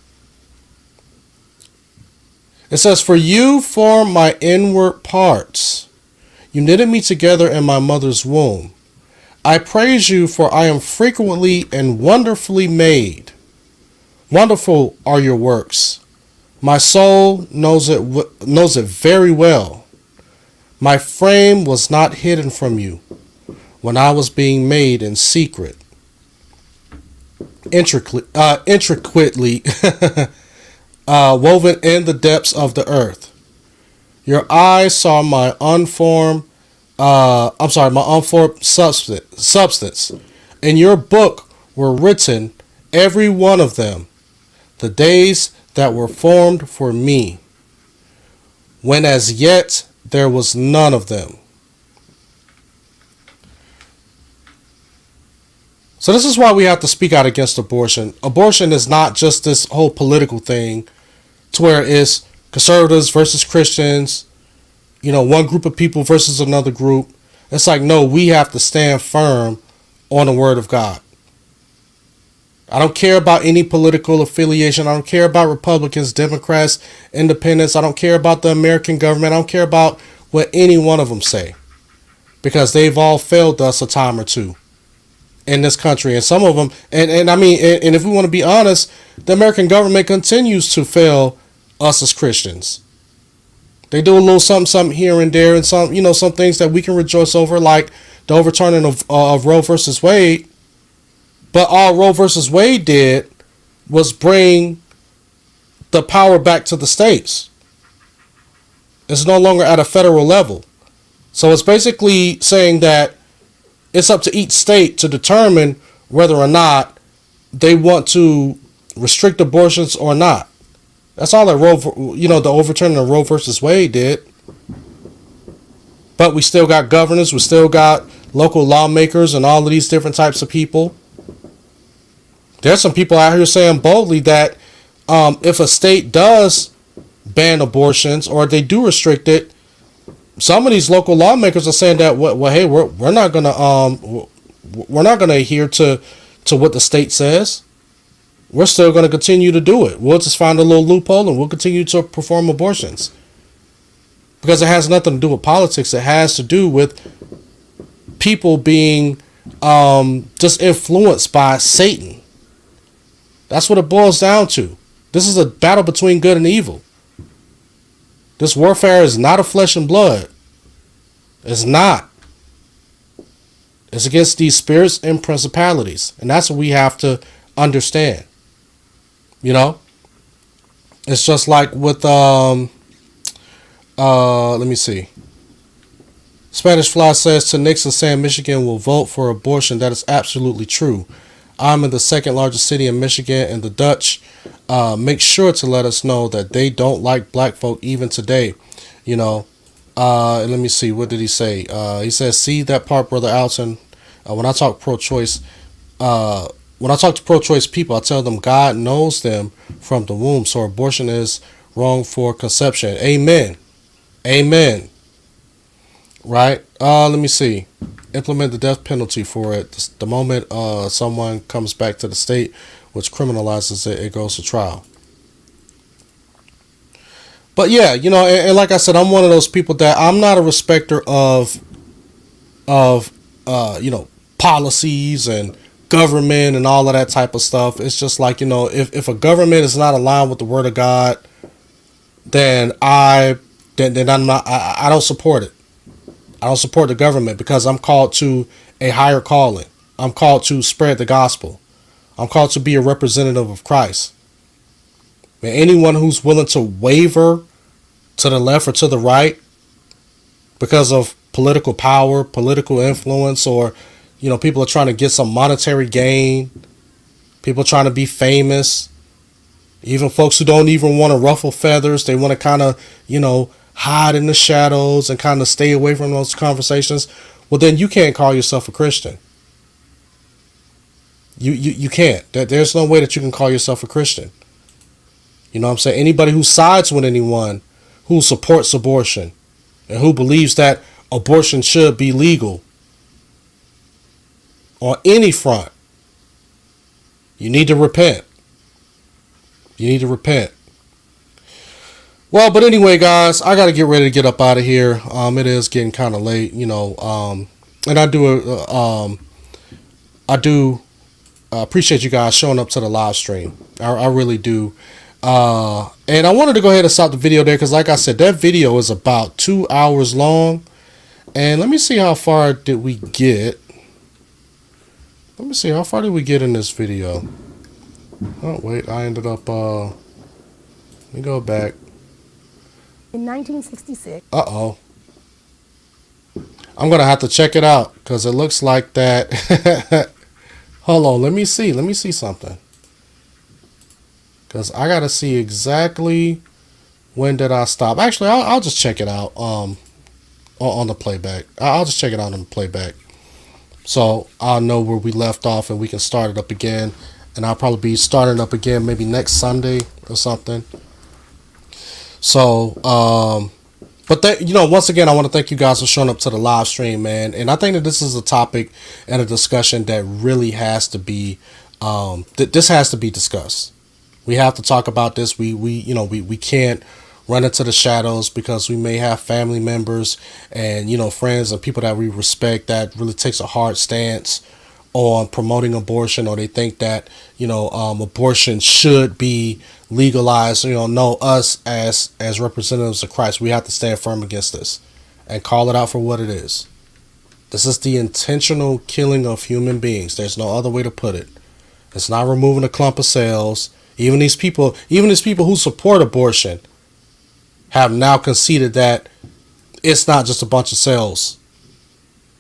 It says, "For you form my inward parts. You knitted me together in my mother's womb. I praise you, for I am frequently and wonderfully made. Wonderful are your works. My soul knows it very well. My frame was not hidden from you when I was being made in secret, intricately woven in the depths of the earth. Your eyes saw my unformed substance. In your book were written, every one of them, the days that were formed for me, when as yet there was none of them. So this is why we have to speak out against abortion. Abortion is not just this whole political thing to where it's conservatives versus Christians, one group of people versus another group. It's like, no, we have to stand firm on the word of God. I don't care about any political affiliation. I don't care about Republicans, Democrats, Independents. I don't care about the American government. I don't care about what any one of them say, because they've all failed us a time or two in this country. And some of them, and if we want to be honest, the American government continues to fail us as Christians. They do a little something here and there, and some things that we can rejoice over, like the overturning of Roe versus Wade. But all Roe versus Wade did was bring the power back to the states. It's no longer at a federal level. So it's basically saying that it's up to each state to determine whether or not they want to restrict abortions or not. That's all that the overturning of Roe versus Wade did. But we still got governors, we still got local lawmakers, and all of these different types of people. There's some people out here saying boldly that if a state does ban abortions or they do restrict it, some of these local lawmakers are saying that, hey, we're not gonna adhere to what the state says. We're still going to continue to do it. We'll just find a little loophole and we'll continue to perform abortions. Because it has nothing to do with politics. It has to do with people being just influenced by Satan. That's what it boils down to. This is a battle between good and evil. This warfare is not of flesh and blood. It's not. It's against these spirits and principalities. And that's what we have to understand. It's just like with let me see. Spanish Fly says to Nixon saying Michigan will vote for abortion. That is absolutely true. I'm in the second largest city in Michigan, and the Dutch make sure to let us know that they don't like black folk even today. Let me see. What did he say? He says, see that part, Brother Alton. When I talk pro-choice, when I talk to pro-choice people, I tell them God knows them from the womb. So abortion is wrong for conception. Amen. Amen. Right? Let me see. Implement the death penalty for it. The moment someone comes back to the state which criminalizes it, it goes to trial. But yeah, and like I said, I'm one of those people that I'm not a respecter of policies and government and all of that type of stuff. It's just like, if a government is not aligned with the word of God, then I'm not, I don't support it. I don't support the government because I'm called to a higher calling. I'm called to spread the gospel. I'm called to be a representative of Christ. And anyone who's willing to waver to the left or to the right because of political power, political influence, or people are trying to get some monetary gain. People trying to be famous. Even folks who don't even want to ruffle feathers. They want to kind of, hide in the shadows and kind of stay away from those conversations. Well, then you can't call yourself a Christian. You can't. There's no way that you can call yourself a Christian. You know what I'm saying? Anybody who sides with anyone who supports abortion and who believes that abortion should be legal on any front, you need to repent. You need to repent. Well, but anyway, guys, I got to get ready to get up out of here. It is getting kind of late, you know. And I do appreciate you guys showing up to the live stream. I really do. And I wanted to go ahead and stop the video there because, like I said, that video is about 2 hours long. And let me see how far did we get. Let me see how far did we get in this video. Oh wait, I ended up. Let me go back. In 1966. Uh-oh. I'm gonna have to check it out because it looks like that. Hold on, let me see something. Because I gotta see exactly when did I stop. Actually, I'll just check it out on the playback. I'll just check it out on the playback. So I'll know where we left off and we can start it up again. And I'll probably be starting up again maybe next Sunday or something. So, but once again, I want to thank you guys for showing up to the live stream, man. And I think that this is a topic and a discussion that really has to be, this has to be discussed. We have to talk about this. We can't run into the shadows because we may have family members and, friends and people that we respect that really takes a hard stance on promoting abortion, or they think that, abortion should be legalized. No, us as representatives of Christ, we have to stand firm against this and call it out for what it is. This is the intentional killing of human beings. There's no other way to put it. It's not removing a clump of cells. Even these people who support abortion have now conceded that it's not just a bunch of cells.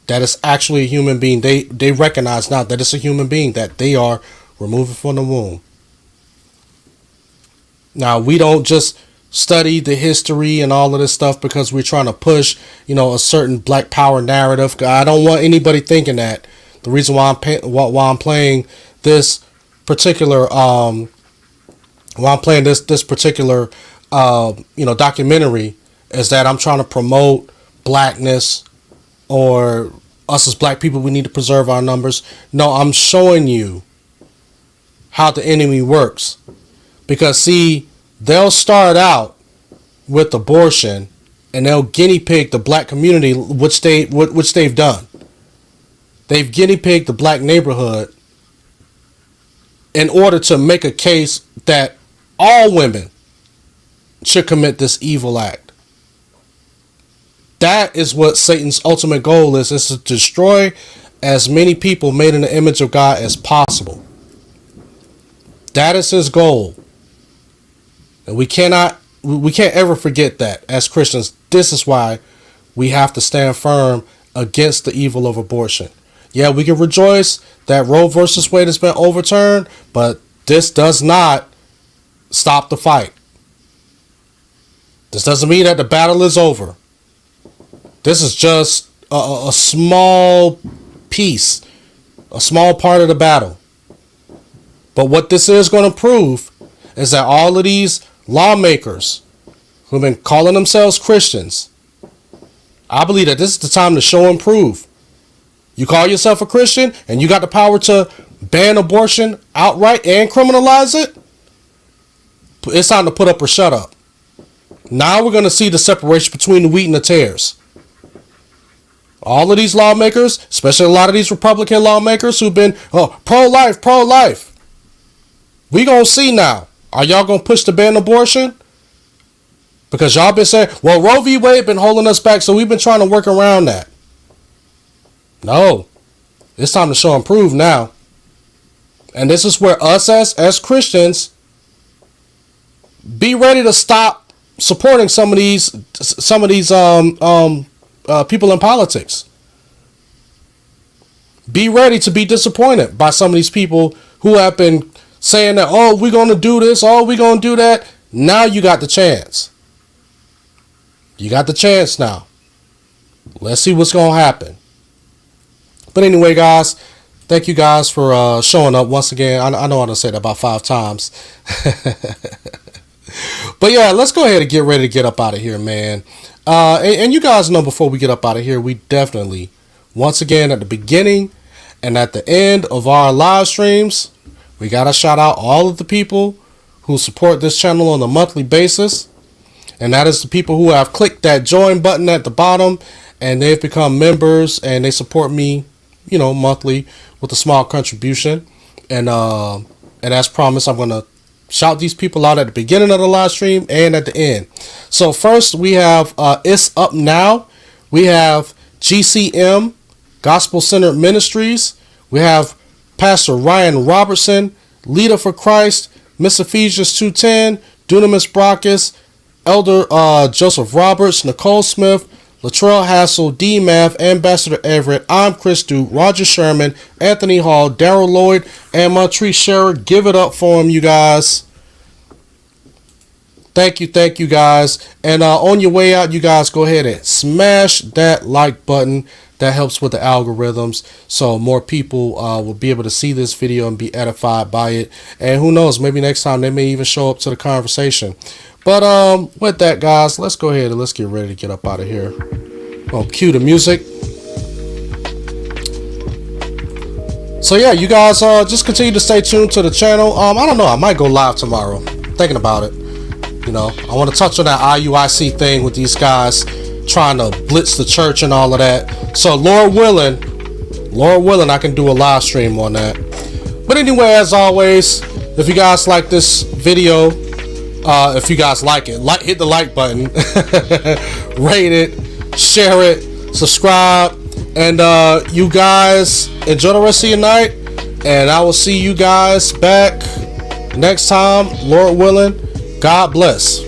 That it's actually a human being. They recognize now that it's a human being that they are removing from the womb. Now, we don't just study the history and all of this stuff because we're trying to push, a certain Black Power narrative. I don't want anybody thinking that. The reason why I'm playing this particular documentary is that I'm trying to promote blackness, or us as black people, we need to preserve our numbers. No, I'm showing you how the enemy works. Because see, they'll start out with abortion and they'll guinea pig the black community, which they've done. They've guinea pigged the black neighborhood in order to make a case that all women should commit this evil act. That is what Satan's ultimate goal is to destroy as many people made in the image of God as possible. That is his goal. And we can't ever forget that as Christians. This is why we have to stand firm against the evil of abortion. Yeah, we can rejoice that Roe versus Wade has been overturned, but this does not stop the fight. This doesn't mean that the battle is over. This is just a small piece, a small part of the battle. But what this is going to prove is that all of these lawmakers who've been calling themselves Christians, I believe that this is the time to show and prove. You call yourself a Christian and you got the power to ban abortion outright and criminalize it, it's time to put up or shut up. Now we're going to see the separation between the wheat and the tares. All of these lawmakers, especially a lot of these Republican lawmakers who've been pro-life. We gonna see now. Are y'all gonna push to ban abortion? Because y'all been saying, well, Roe v. Wade been holding us back, so we've been trying to work around that. No. It's time to show and prove now. And this is where us as Christians be ready to stop supporting some of these people in politics. Be ready to be disappointed by some of these people who have been saying that, oh, we're going to do this, oh, we're going to do that. Now you got the chance. You got the chance now. Let's see what's going to happen. But anyway, guys, thank you guys for showing up once again. I know I'm going to say that about 5 times. But yeah, let's go ahead and get ready to get up out of here, man. And you guys know before we get up out of here, we definitely, once again, at the beginning and at the end of our live streams, we got to shout out all of the people who support this channel on a monthly basis. And that is the people who have clicked that join button at the bottom, and they've become members, and they support me, you know, monthly with a small contribution. And as promised, I'm going to shout these people out at the beginning of the live stream and at the end. So first we have It's Up Now. We have GCM, Gospel Centered Ministries. We have Pastor Ryan Robertson, Leader for Christ, Miss Ephesians 2:10, Dunamis Brockus, Elder Joseph Roberts, Nicole Smith, Latrell Hassel, D. Math, Ambassador Everett, I'm Chris Duke, Roger Sherman, Anthony Hall, Daryl Lloyd, and Montrese Scherer. Give it up for him, you guys. Thank you guys. And on your way out, you guys go ahead and smash that like button. That helps with the algorithms, so more people will be able to see this video and be edified by it. And who knows, maybe next time they may even show up to the conversation. But with that, guys, let's go ahead and let's get ready to get up out of here. I'll cue the music. So yeah, you guys just continue to stay tuned to the channel. I don't know, I might go live tomorrow. Thinking about it. You know, I want to touch on that IUIC thing with these guys trying to blitz the church and all of that. So Lord willing, I can do a live stream on that. But anyway, as always, if you guys like this video, if you guys like it, hit the like button, rate it, share it, subscribe, and you guys enjoy the rest of your night. And I will see you guys back next time, Lord willing. God bless.